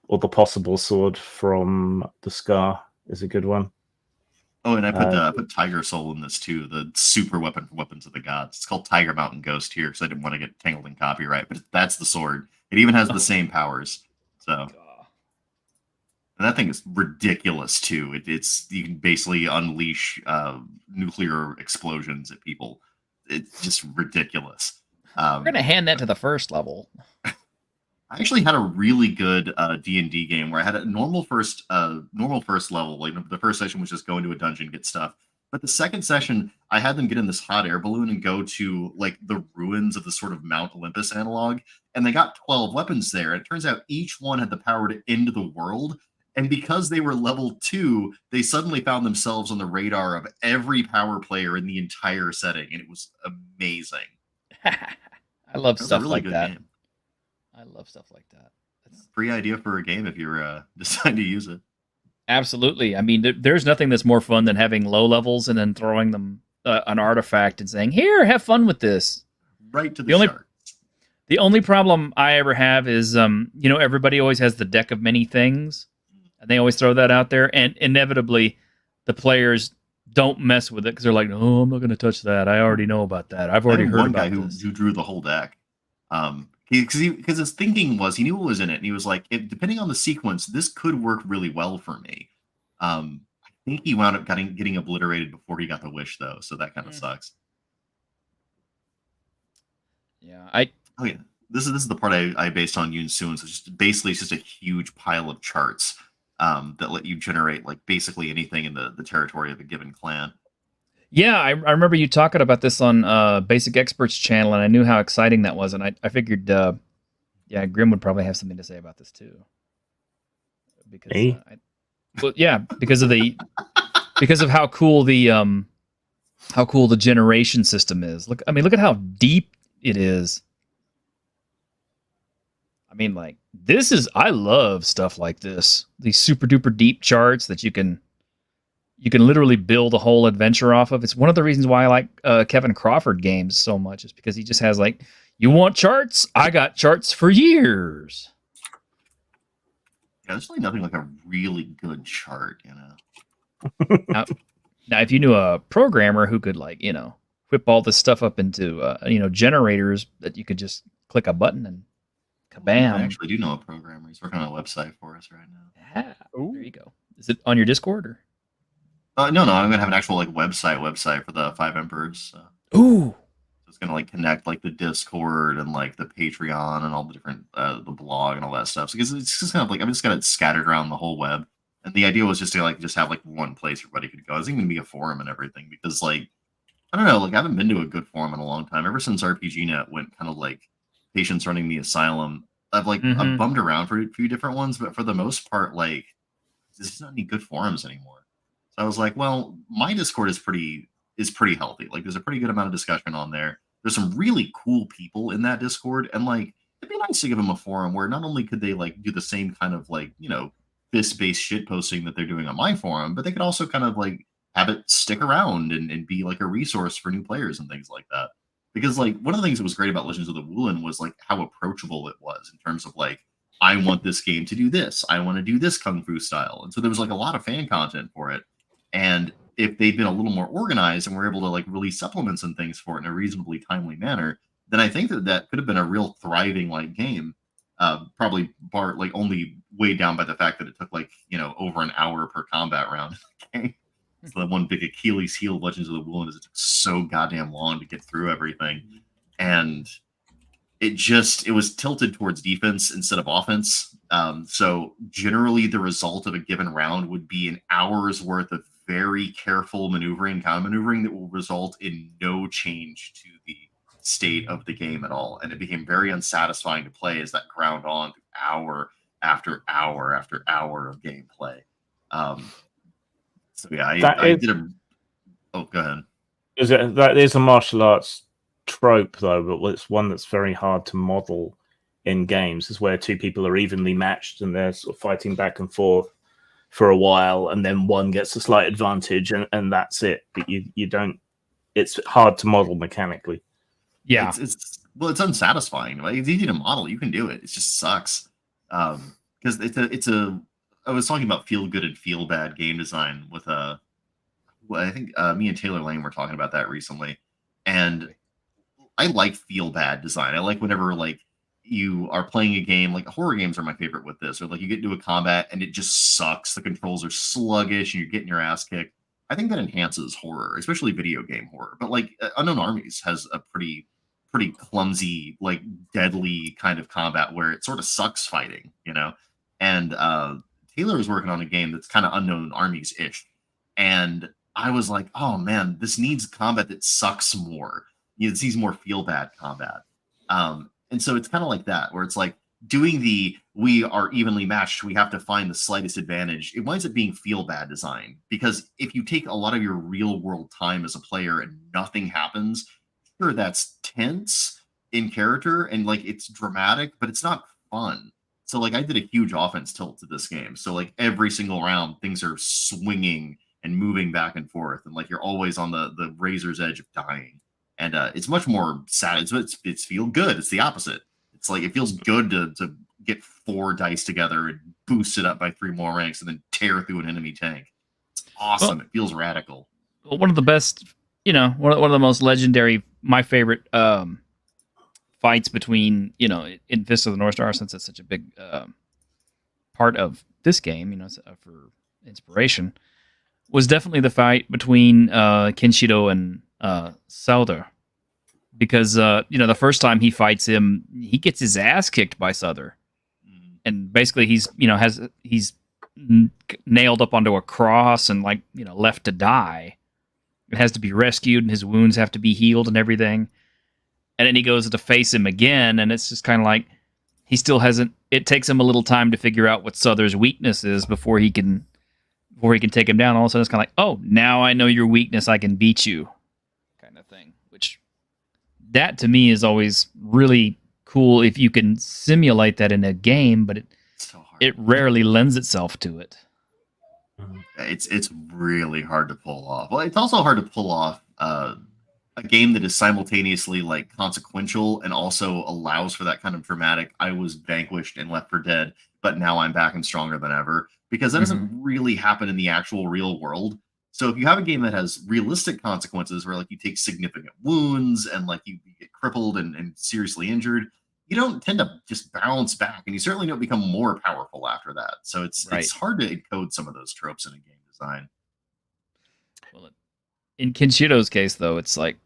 Or the possible sword from the Scar is a good one. Oh, and I put Tiger Soul in this too, the super weapon for Weapons of the Gods. It's called Tiger Mountain Ghost here because I didn't want to get tangled in copyright, but that's the sword. It even has the same powers. So, and that thing is ridiculous too. It's you can basically unleash nuclear explosions at people. It's just ridiculous. We're gonna hand that to the first level. I actually had a really good D&D game where I had a normal first level. Like the first session was just go into a dungeon, get stuff. But the second session, I had them get in this hot air balloon and go to like the ruins of the sort of Mount Olympus analog, and they got 12 weapons there. And it turns out each one had the power to end the world. And because they were level 2, they suddenly found themselves on the radar of every power player in the entire setting, and it was amazing. I love stuff like that. Game. I love stuff like that. That's a free idea for a game if you're deciding to use it. Absolutely. I mean, there's nothing that's more fun than having low levels and then throwing them an artifact and saying, "Here, have fun with this." Right to the sharks. The only problem I ever have is, everybody always has the deck of many things, and they always throw that out there, and inevitably, the players don't mess with it because they're like, "No, I'm not going to touch that. I already know about that. I've already heard about one guy who drew the whole deck. Because his thinking was he knew what was in it, and he was like, depending on the sequence, this could work really well for me. I think he wound up getting obliterated before he got the wish, though, so that kind of sucks. Yeah, This is the part I based on Yoon Soon. So it's just a huge pile of charts that let you generate like basically anything in the territory of a given clan. Yeah, I remember you talking about this on Basic Experts channel, and I knew how exciting that was, and I figured, Grim would probably have something to say about this too. Because, because of how cool the generation system is. Look at how deep it is. I mean, like, I love stuff like this. These super duper deep charts that you can literally build a whole adventure off of. It's one of the reasons why I like Kevin Crawford games so much, is because he just has like, you want charts? I got charts for years. Yeah, there's really nothing like a really good chart, now, if you knew a programmer who could whip all this stuff up into generators that you could just click a button and kabam. I actually do know a programmer. He's working on a website for us right now. Yeah. There you go. Is it on your Discord or? No, I'm gonna have an actual website for the Five Emperors. Ooh. So it's gonna connect the Discord and the Patreon and all the different the blog and all that stuff. So because it's just kind of I've just got it scattered around the whole web. And the idea was just to just have one place everybody could go. It's even gonna be a forum and everything because I don't know, I haven't been to a good forum in a long time. Ever since RPGNet went kind of Patience Running the Asylum, I've I've bummed around for a few different ones, but for the most part, there's just not any good forums anymore. I was like, well, my Discord is pretty healthy. There's a pretty good amount of discussion on there. There's some really cool people in that Discord, and it'd be nice to give them a forum where not only could they do the same kind of fist-based shit posting that they're doing on my forum, but they could also kind of have it stick around and be a resource for new players and things like that. Because one of the things that was great about Legends of the Wulin was how approachable it was in terms of I want this game to do this, I want to do this kung fu style, and so there was a lot of fan content for it. And if they'd been a little more organized and were able to release supplements and things for it in a reasonably timely manner, then I think that could have been a real thriving game. Probably only weighed down by the fact that it took over an hour per combat round. Okay, so the one big Achilles heel of Legends of the Wulin is it took so goddamn long to get through everything, and it was tilted towards defense instead of offense. So generally, the result of a given round would be an hour's worth of very careful maneuvering, counter-maneuvering that will result in no change to the state of the game at all. And it became very unsatisfying to play as that ground on hour after hour after hour of gameplay. So yeah, I did a... Oh, go ahead. That is a martial arts trope, though, but it's one that's very hard to model in games, is where two people are evenly matched and they're sort of fighting back and forth for a while, and then one gets a slight advantage, and that's it. But you don't. It's hard to model mechanically. Yeah, it's unsatisfying. It's easy to model. You can do it. It just sucks because it's a. I was talking about feel good and feel bad game design with I think me and Taylor Lane were talking about that recently, and I like feel bad design. I like whenever you are playing a game, horror games are my favorite with this, or you get into a combat and it just sucks. The controls are sluggish and you're getting your ass kicked. I think that enhances horror, especially video game horror. But Unknown Armies has a pretty clumsy, deadly kind of combat where it sort of sucks fighting, And Taylor is working on a game that's kind of Unknown Armies-ish. And I was like, oh man, this needs combat that sucks more. It needs more feel bad combat. And so it's kind of like that, where it's like doing we are evenly matched, we have to find the slightest advantage. It winds up being feel bad design, because if you take a lot of your real world time as a player and nothing happens, sure, that's tense in character and like it's dramatic, but it's not fun. So like I did a huge offense tilt to this game. So like every single round, things are swinging and moving back and forth, and like you're always on the razor's edge of dying. And it's much more sad. It's feel good. It's the opposite. It's like it feels good to get 4 dice together and boost it up by 3 more ranks and then tear through an enemy tank. It's awesome. Well, it feels radical. One of the best, one of the most legendary, my favorite fights between, in Fist of the North Star, since it's such a big part of this game, for inspiration, was definitely the fight between Kenshiro and Souther, because the first time he fights him, he gets his ass kicked by Souther, and basically he's nailed up onto a cross and left to die. It has to be rescued, and his wounds have to be healed and everything. And then he goes to face him again, and it's just kind of like he still hasn't. It takes him a little time to figure out what Souther's weakness is before he can take him down. All of a sudden, it's kind of like, oh, now I know your weakness. I can beat you. Thing, which that to me is always really cool if you can simulate that in a game, but it rarely lends itself to it. It's really hard to pull off. Well, it's also hard to pull off a game that is simultaneously like consequential and also allows for that kind of dramatic. I was vanquished and Left 4 Dead, but now I'm back and stronger than ever, because that doesn't really happen in the actual real world. So if you have a game that has realistic consequences where like you take significant wounds and like you get crippled and seriously injured, you don't tend to just bounce back, and you certainly don't become more powerful after that. So it's hard to encode some of those tropes in a game design. Well, in Kenshiro's case, though, it's like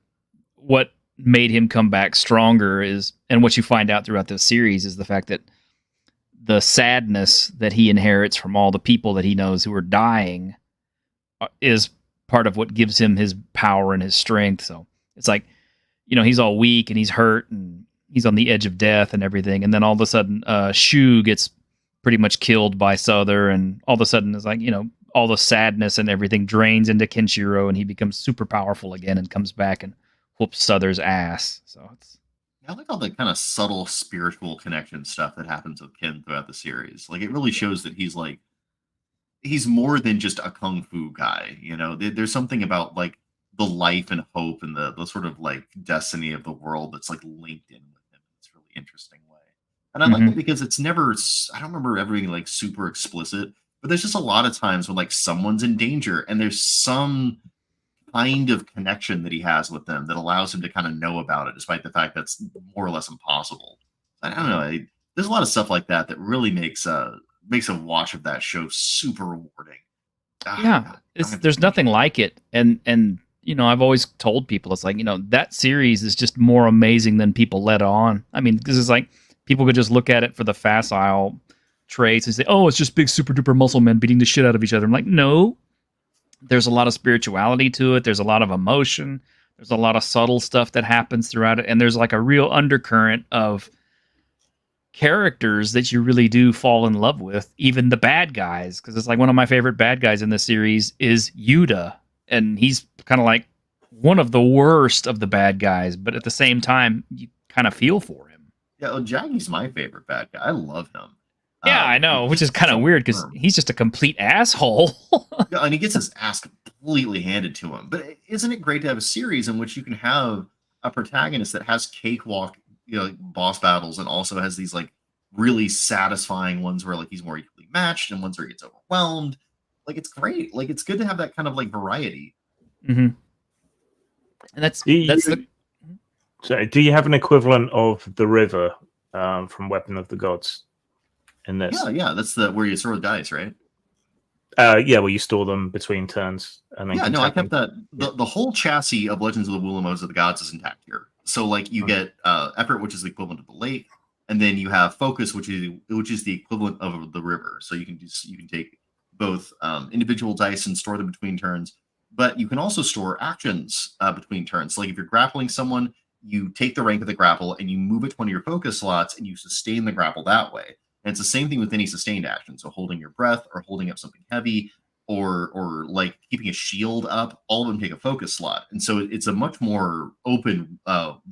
what made him come back stronger is, and what you find out throughout the series, is the fact that the sadness that he inherits from all the people that he knows who are dying is part of what gives him his power and his strength. So it's like, he's all weak and he's hurt and he's on the edge of death and everything. And then all of a sudden, Shu gets pretty much killed by Souther, and all of a sudden it's like, all the sadness and everything drains into Kenshiro, and he becomes super powerful again and comes back and whoops Souther's ass. So I like all the kind of subtle spiritual connection stuff that happens with Ken throughout the series. Like, it really shows that he's more than just a kung fu guy. There's something about like the life and hope and the sort of like destiny of the world that's like linked in with him in this really interesting way. And I like it because it's never, I don't remember ever being like super explicit, but there's just a lot of times when like someone's in danger and there's some kind of connection that he has with them that allows him to kind of know about it, despite the fact that's more or less impossible. I don't know. There's a lot of stuff like that that really makes a watch of that show super rewarding. Yeah, there's nothing like it, and I've always told people, it's like, that series is just more amazing than people let on. I mean, this is like, people could just look at it for the facile traits and say, oh, it's just big super duper muscle men beating the shit out of each other. I'm like, no, there's a lot of spirituality to it. There's a lot of emotion. There's a lot of subtle stuff that happens throughout it, and there's like a real undercurrent of characters that you really do fall in love with, even the bad guys, because it's like one of my favorite bad guys in the series is Yuda, and he's kind of like one of the worst of the bad guys, but at the same time you kind of feel for him. Yeah, well, Jaggy's my favorite bad guy. I love him. Yeah, I know, which is kind of weird because he's just a complete asshole. Yeah, and he gets his ass completely handed to him. But isn't it great to have a series in which you can have a protagonist that has cakewalk, boss battles, and also has these like really satisfying ones where like he's more equally matched and ones where he gets overwhelmed. Like, it's great. Like, it's good to have that kind of like variety. Mm-hmm. And So, do you have an equivalent of the river from Weapon of the Gods in this? Yeah, that's where you throw the dice, right? Yeah, well, you store them between turns, and then I kept that. The whole chassis of Legends of the Wulamoes of the Gods is intact here. So, like, you get effort, which is the equivalent of the lake, and then you have focus, which is the equivalent of the river. So you can take both individual dice and store them between turns. but you can also store actions between turns. Like if you're grappling someone, you take the rank of the grapple and you move it to one of your focus slots and you sustain the grapple that way. And it's the same thing with any sustained action. So holding your breath or holding up something heavy or like keeping a shield up, all of them take a focus slot. And so it's a much more open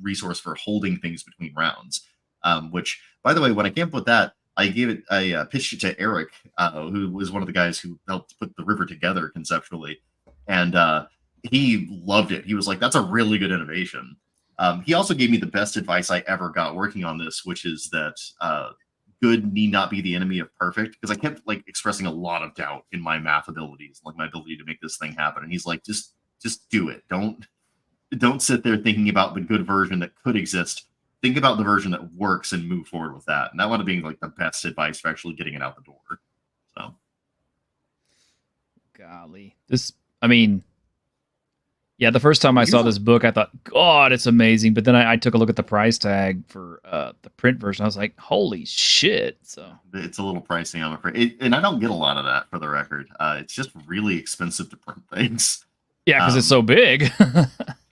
resource for holding things between rounds, which, by the way, when I came up with that, I pitched it to Eric, who was one of the guys who helped put the river together conceptually. And he loved it. He was like, that's a really good innovation. He also gave me the best advice I ever got working on this, which is that good need not be the enemy of perfect, because I kept like expressing a lot of doubt in my math abilities, like my ability to make this thing happen. And he's like, just do it. Don't sit there thinking about the good version that could exist. Think about the version that works and move forward with that. And that wound up being like the best advice for actually getting it out the door. So, golly, yeah, the first time I saw this book, I thought, God, it's amazing. But then I took a look at the price tag for the print version. I was like, holy shit. So it's a little pricey, I'm afraid. And I don't get a lot of that, for the record. It's just really expensive to print things. Yeah, because it's so big.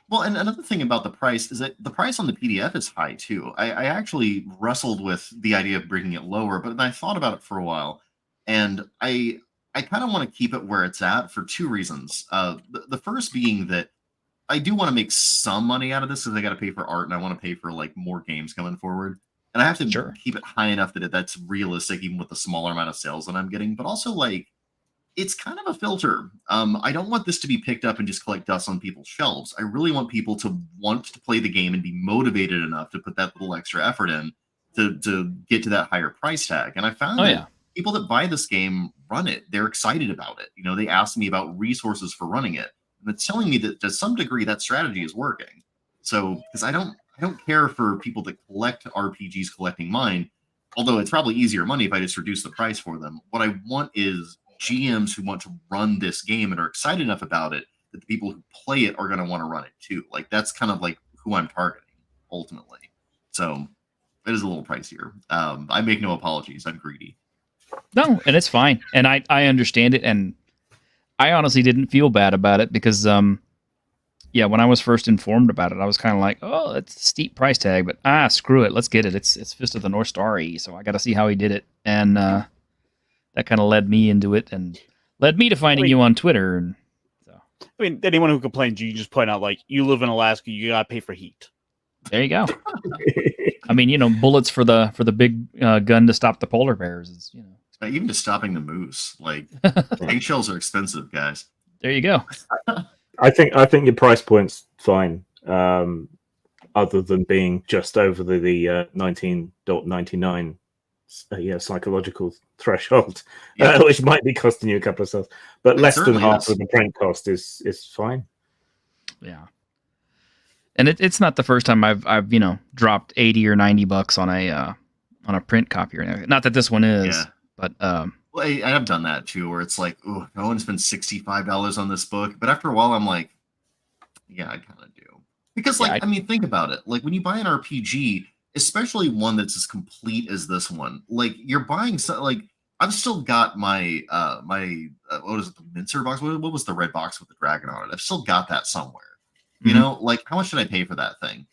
Well, and another thing about the price is that the price on the PDF is high, too. I actually wrestled with the idea of bringing it lower, but then I thought about it for a while. And I kind of want to keep it where it's at for two reasons. The first being that I do want to make some money out of this because I got to pay for art and I want to pay for like more games coming forward. And I have to keep it high enough that that's realistic, even with the smaller amount of sales that I'm getting. But also, like, it's kind of a filter. I don't want this to be picked up and just collect dust on people's shelves. I really want people to want to play the game and be motivated enough to put that little extra effort in to get to that higher price tag. And I found that people that buy this game run it. They're excited about it. You know, they ask me about resources for running it. And it's telling me that to some degree that strategy is working. So, because I don't care for people that collect RPGs collecting mine, although it's probably easier money if I just reduce the price for them. What I want is GMs who want to run this game and are excited enough about it that the people who play it are going to want to run it too. Like that's kind of like who I'm targeting ultimately. So it is a little pricier. I make no apologies. I'm greedy. No, and it's fine. And I understand it. And I honestly didn't feel bad about it because, when I was first informed about it, I was kind of like, oh, it's a steep price tag, but screw it. Let's get it. It's Fist of the North Star, so I got to see how he did it. And that kind of led me into it and led me to finding you on Twitter. And so, I mean, anyone who complains, you just point out, like, you live in Alaska, you got to pay for heat. There you go. I mean, bullets for the big gun to stop the polar bears is, even to stopping the moose, like eggshells are expensive, guys. There you go. I think your price point's fine, other than being just over the 19.99 psychological threshold, which might be costing you a couple of cents, but less than half of the print cost is fine. Yeah, and it's not the first time I've dropped $80 or $90 on a print copy or anything. Not that this one is. Yeah. But well, I have done that too, where it's like, oh, I want to spend $65 on this book, but after a while, I'm like, yeah, I kind of do, because I mean, think about it. Like when you buy an RPG, especially one that's as complete as this one, like you're buying I've still got my what is it, the Mincer box? What was the red box with the dragon on it? I've still got that somewhere. You know, like how much should I pay for that thing?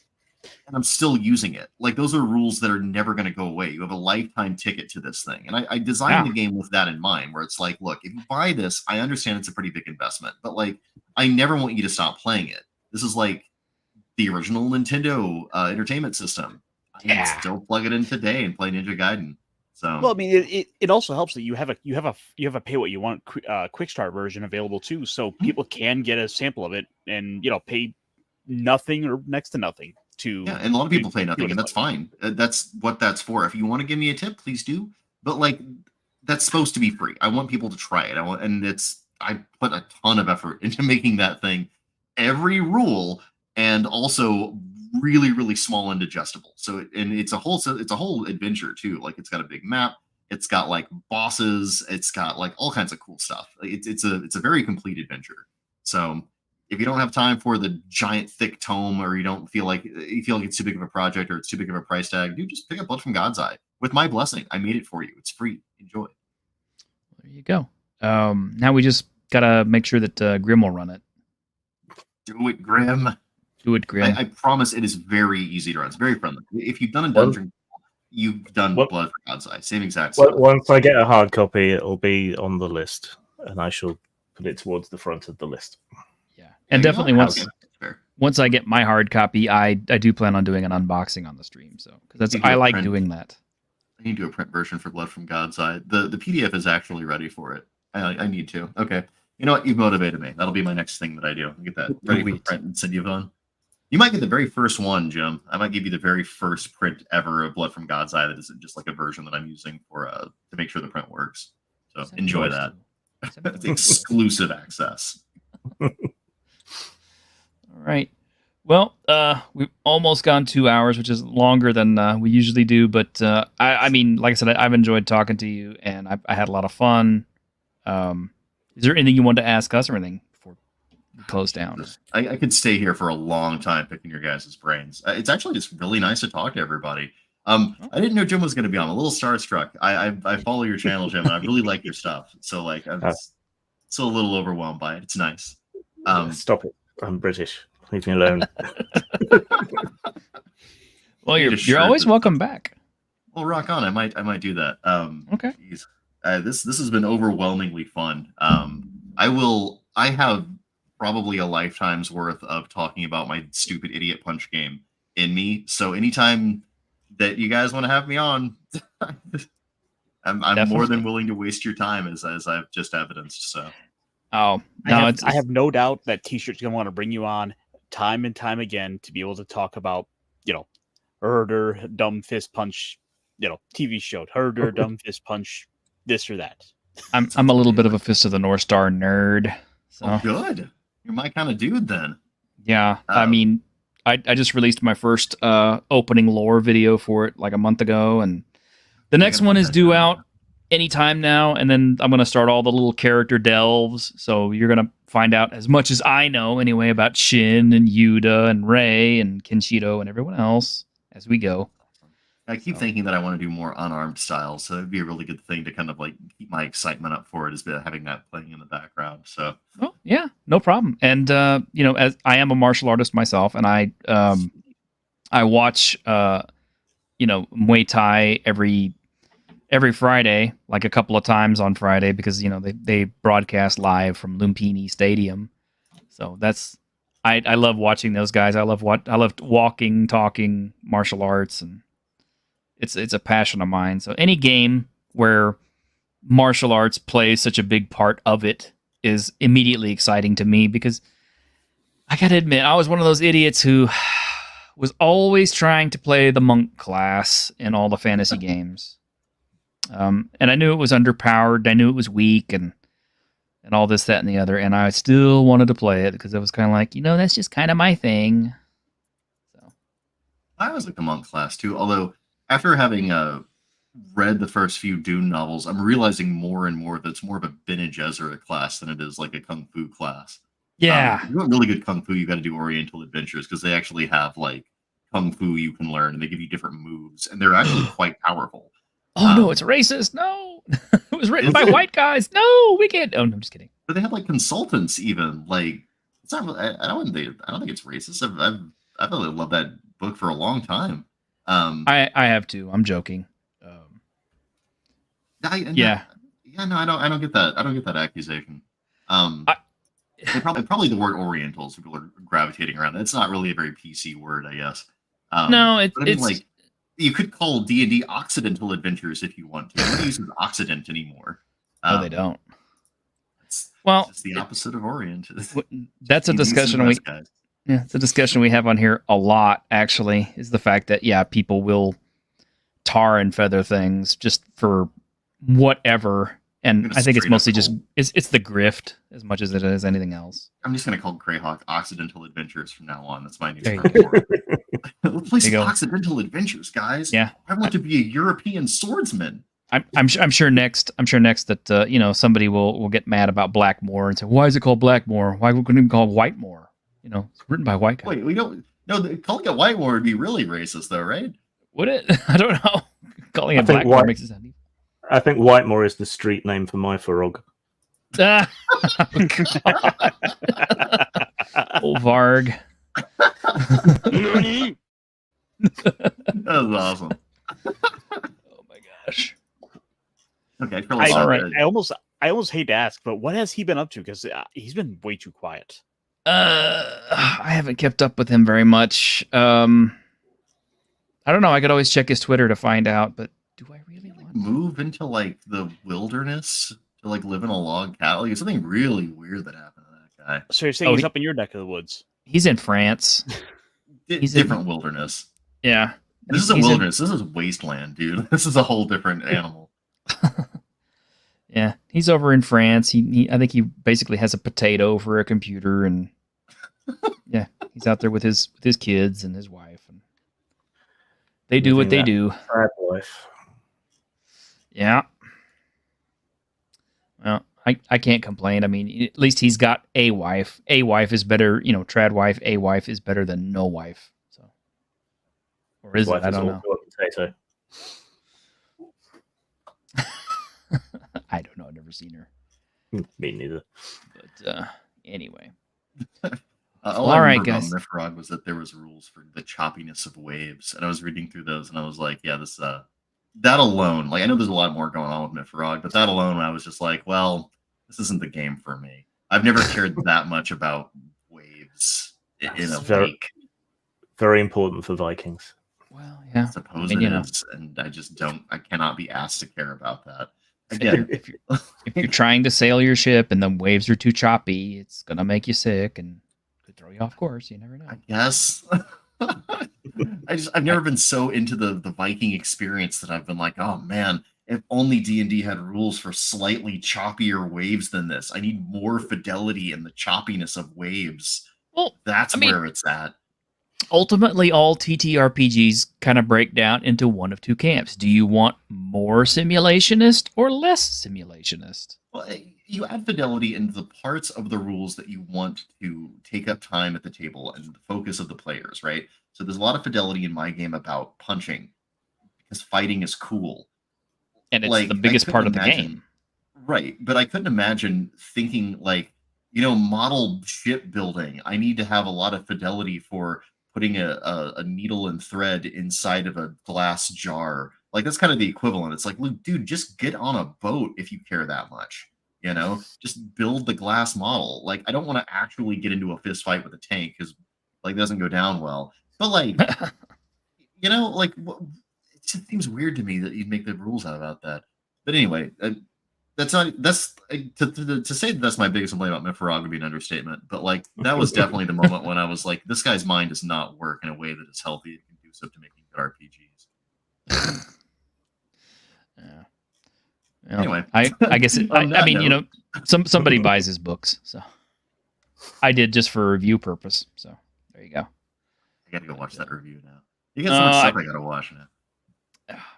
And I'm still using it. Like those are rules that are never going to go away. You have a lifetime ticket to this thing. And I designed the game with that in mind, where it's like, look, if you buy this, I understand it's a pretty big investment, but like, I never want you to stop playing it. This is like the original Nintendo entertainment system. I can still plug it in today and play Ninja Gaiden. So, well, I mean, it also helps that you have a pay what you want quick start version available too, so people can get a sample of it and pay nothing or next to nothing. And a lot of people pay nothing, and that's fine. That's what that's for. If you want to give me a tip, please do. But like, that's supposed to be free. I want people to try it. I put a ton of effort into making that thing every rule, and also really, really small and digestible. So it's a whole adventure too. Like it's got a big map. It's got like bosses. It's got like all kinds of cool stuff. It's a very complete adventure. So if you don't have time for the giant thick tome, or you feel like it's too big of a project or it's too big of a price tag, dude, just pick up Blood from God's Eye. With my blessing, I made it for you. It's free. Enjoy. There you go. Now we just gotta make sure that Grim will run it. Do it, Grim. Do it, Grim. I promise it is very easy to run. It's very friendly. If you've done a dungeon, you've done Blood from God's Eye. Same exact stuff. Once I get a hard copy, it'll be on the list, and I shall put it towards the front of the list. Yeah, and definitely once I get my hard copy, I do plan on doing an unboxing on the stream. So because I like doing that. I need to do a print version for Blood from God's Eye. The PDF is actually ready for it. I need to. Okay. You know what? You've motivated me. That'll be my next thing that I do. I'll get that ready for print and send you one. You might get the very first one, Jim. I might give you the very first print ever of Blood from God's Eye that isn't just like a version that I'm using for to make sure the print works. So enjoy that. It's exclusive access. All right. Well, we've almost gone 2 hours, which is longer than we usually do. But I mean, like I said, I've enjoyed talking to you, and I had a lot of fun. Is there anything you want to ask us or anything before we close down? I could stay here for a long time picking your guys' brains. It's actually just really nice to talk to everybody. I didn't know Jim was going to be on. I'm a little starstruck. I follow your channel, Jim, and I really like your stuff. So like, I'm still a little overwhelmed by it. It's nice. Stop it. I'm British. Leave me alone. Well, you're always welcome back. Well, rock on. I might do that. Okay. Geez. This has been overwhelmingly fun. I have probably a lifetime's worth of talking about my stupid idiot punch game in me. So anytime that you guys want to have me on, I'm more than willing to waste your time as I've just evidenced. So. Oh no! I have no doubt that T-shirt's gonna want to bring you on time and time again to be able to talk about, herder, dumb fist punch, TV show, herder, dumb fist punch, this or that. I'm a little bit of a Fist of the North Star nerd. So. Oh, good. You're my kind of dude then. Yeah, I mean, I just released my first opening lore video for it like a month ago, and the next one is due out anytime now, and then I'm going to start all the little character delves, so you're going to find out as much as I know anyway about Shin and Yuta and Rei and Kenshiro and everyone else as we go. I keep thinking that I want to do more unarmed styles, so it'd be a really good thing to kind of like keep my excitement up for it, is having that playing in the background. So, oh yeah, no problem. And as I am a martial artist myself, and I watch Muay Thai every Friday, like a couple of times on Friday, because they broadcast live from Lumpini Stadium. So I love watching those guys. I love walking, talking martial arts, and it's a passion of mine. So any game where martial arts plays such a big part of it is immediately exciting to me, because I gotta admit, I was one of those idiots who was always trying to play the monk class in all the fantasy games. And I knew it was underpowered. I knew it was weak and all this, that, and the other. And I still wanted to play it because it was kind of like, that's just kind of my thing. So I was like the monk class too. Although after having read the first few Dune novels, I'm realizing more and more that it's more of a Bene Gesserit class than it is like a Kung Fu class. Yeah. If you want really good Kung Fu, you got to do Oriental Adventures, because they actually have like Kung Fu you can learn, and they give you different moves, and they're actually quite powerful. Oh, no, it's racist. No. It was written by white guys. No, we can't. Oh, no, I'm just kidding. But they have like consultants even. Like, it's not really, I don't think it's racist. I've really loved that book for a long time. I have too. I'm joking. I don't get that. I don't get that accusation. Probably the word Orientals people are gravitating around. It's not really a very PC word, I guess. No, it's like, you could call D&D Occidental Adventures if you want to. Nobody uses Occident anymore. No, they don't. It's the opposite of Orient. That's a discussion it's a discussion we have on here a lot, actually, is the fact that, people will tar and feather things just for whatever. And I think it's mostly just, it's the grift as much as it is anything else. I'm just going to call Greyhawk Occidental Adventures from now on. That's my new term for it. Let's play some Occidental Adventures, guys. Yeah. I want to be a European swordsman. I'm sure next that somebody will get mad about Blackmore and say, why is it called Blackmore? Why couldn't it be called Whitemore? It's written by white guys. Wait, we don't. No, calling it Whitemore would be really racist, though, right? Would it? I don't know. Calling it Blackmore makes it sound evil. I think Whitemore is the street name for my Farog. Oh, Varg. That was awesome. Oh my gosh. Okay, I almost hate to ask, but what has he been up to? Because he's been way too quiet. I haven't kept up with him very much. I don't know. I could always check his Twitter to find out, but do I really want to move into like the wilderness to like live in a log cabin? Like, it's something really weird that happened to that guy. So you're saying he's up in your neck of the woods? He's in France. He's different wilderness. Yeah. This isn't wilderness. This is wasteland, dude. This is a whole different animal. Yeah, he's over in France. I think he basically has a potato for a computer, and yeah, he's out there with his kids and his wife, and they do what they do. Life. Yeah. Well, I can't complain. I mean, at least he's got a wife. A wife is better, trad wife. A wife is better than no wife. So, or is it? I don't know. Potato. I don't know. I've never seen her. Me neither. But anyway. All I remember about Mifrod was that there was rules for the choppiness of waves, and I was reading through those, and I was like, yeah, this that alone, like, I know there's a lot more going on with Mifrod, but that alone, I was just like, well, this isn't the game for me. I've never cared that much about waves in a lake. Very important for Vikings. Well, yeah. I suppose it is, and I cannot be asked to care about that. Again, if you're trying to sail your ship and the waves are too choppy, it's gonna make you sick and could throw you off course. You never know. I guess. I've never been so into the Viking experience that I've been like, oh man, if only D&D had rules for slightly choppier waves than this. I need more fidelity in the choppiness of waves. Well, that's where it's at. Ultimately, all TTRPGs kind of break down into one of two camps. Do you want more simulationist or less simulationist? Well, you add fidelity into the parts of the rules that you want to take up time at the table and the focus of the players, right? So there's a lot of fidelity in my game about punching because fighting is cool. And it's the biggest part of the game. Right. But I couldn't imagine thinking like, model shipbuilding. I need to have a lot of fidelity for putting a needle and thread inside of a glass jar. Like, that's kind of the equivalent. It's like, look, dude, just get on a boat if you care that much. Just build the glass model. Like, I don't want to actually get into a fist fight with a tank because, like, it doesn't go down well. But, like, it just seems weird to me that you'd make the rules out about that. But anyway, to say that that's my biggest complaint about Mifrog would be an understatement. But, like, that was definitely the moment when I was like, this guy's mind does not work in a way that is healthy and conducive to making good RPGs. Yeah. Well, anyway, I guess somebody buys his books, so I did just for review purpose. So there you go. I got to go watch that review now. You got so much stuff I got to watch now.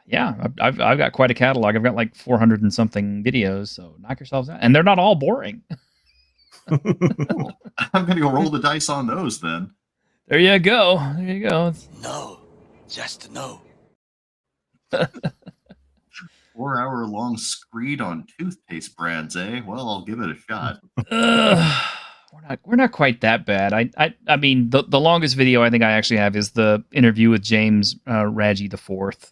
Yeah, I've got quite a catalog. I've got like 400 and something videos. So knock yourselves out, and they're not all boring. Cool. I'm gonna go roll the dice on those then. There you go. No, just no. 4-hour-long screed on toothpaste brands, eh? Well, I'll give it a shot. We're not quite that bad. I mean, the longest video I think I actually have is the interview with James Radji the Fourth,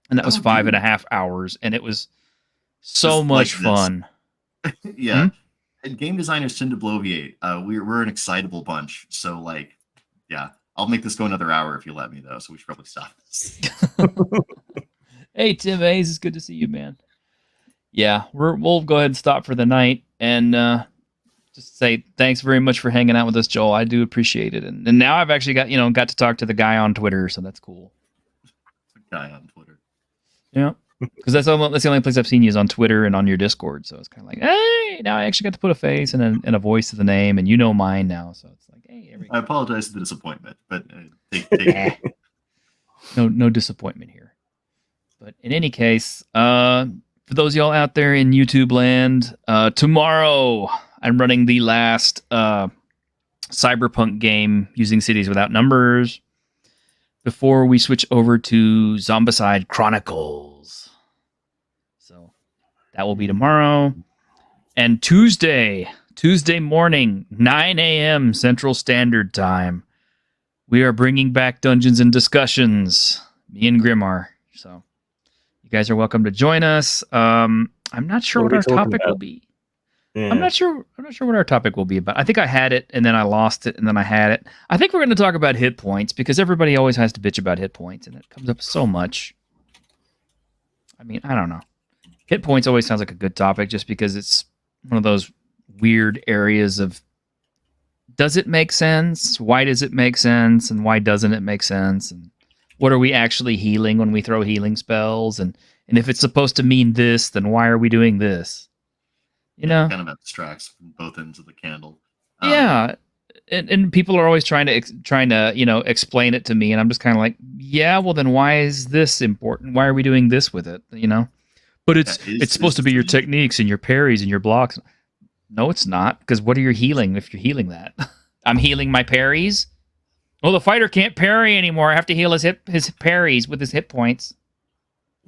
and that was 5.5 hours, and it was so just much fun. Yeah, and game designers tend to bloviate. We're an excitable bunch, so like, yeah, I'll make this go another hour if you let me, though. So we should probably stop this. Hey, Tim Hayes, it's good to see you, man. Yeah, we'll go ahead and stop for the night, and just say thanks very much for hanging out with us, Joel. I do appreciate it, and now I've actually got to talk to the guy on Twitter, so that's cool. The guy on Twitter. Yeah, because that's the only place I've seen you is on Twitter and on your Discord. So it's kind of like, hey, now I actually got to put a face and a voice to the name, and you know mine now. So it's like, hey, I apologize for the disappointment, but take no disappointment here. But in any case, for those of y'all out there in YouTube land, tomorrow I'm running the last Cyberpunk game using Cities Without Numbers before we switch over to Zombicide Chronicles. So that will be tomorrow. And Tuesday Tuesday morning, 9 a.m. Central Standard Time. We are bringing back Dungeons and Discussions. Me and Grimar. So you guys are welcome to join us. I'm not sure what our topic will be. Yeah. I'm not sure what our topic will be about. I think I had it and then I lost it and then I had it. I think we're going to talk about hit points because everybody always has to bitch about hit points and it comes up so much. I mean, I don't know. Hit points always sounds like a good topic just because it's one of those weird areas of does it make sense? Why does it make sense? And why doesn't it make sense? And what are we actually healing when we throw healing spells? And if it's supposed to mean this, then why are we doing this? You know, it kind of abstracts from both ends of the candle. Yeah, and people are always trying to explain it to me, and I'm just kind of like, yeah, well then why is this important? Why are we doing this with it? You know, but it's supposed to be your techniques and your parries and your blocks. No, it's not, because what are you healing if you're healing that? I'm healing my parries. Well, the fighter can't parry anymore. I have to heal his parries with his hit points.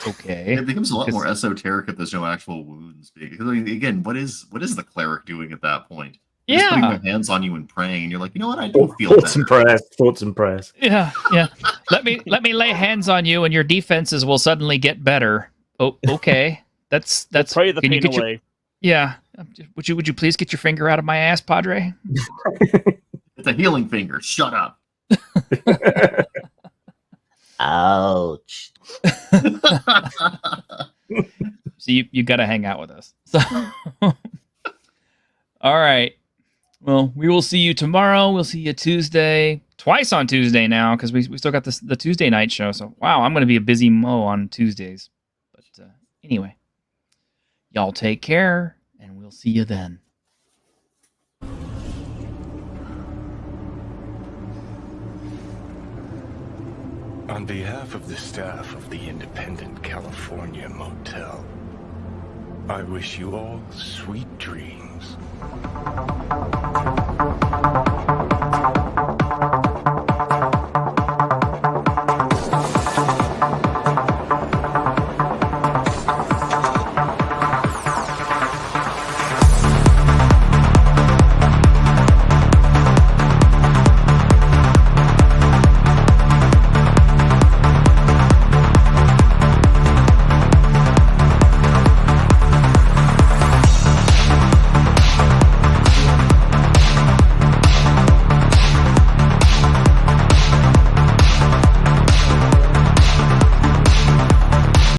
Okay. It becomes a lot more esoteric if there's no actual wounds. Because, I mean, again, what is the cleric doing at that point? Yeah. Just putting their hands on you and praying, and you're like, you know what? I do feel better. Thoughts and prayers. Yeah. let me lay hands on you, and your defenses will suddenly get better. Oh, okay. That's pray the pain away. Yeah. Would you please get your finger out of my ass, Padre? It's a healing finger. Shut up. Ouch. So you got to hang out with us. So, all right. Well, we will see you tomorrow. We'll see you Tuesday. Twice on Tuesday now because we still got the Tuesday night show. So, wow, I'm going to be a busy mo on Tuesdays. But anyway, y'all take care, and we'll see you then. On behalf of the staff of the Independent California Motel, I wish you all sweet dreams.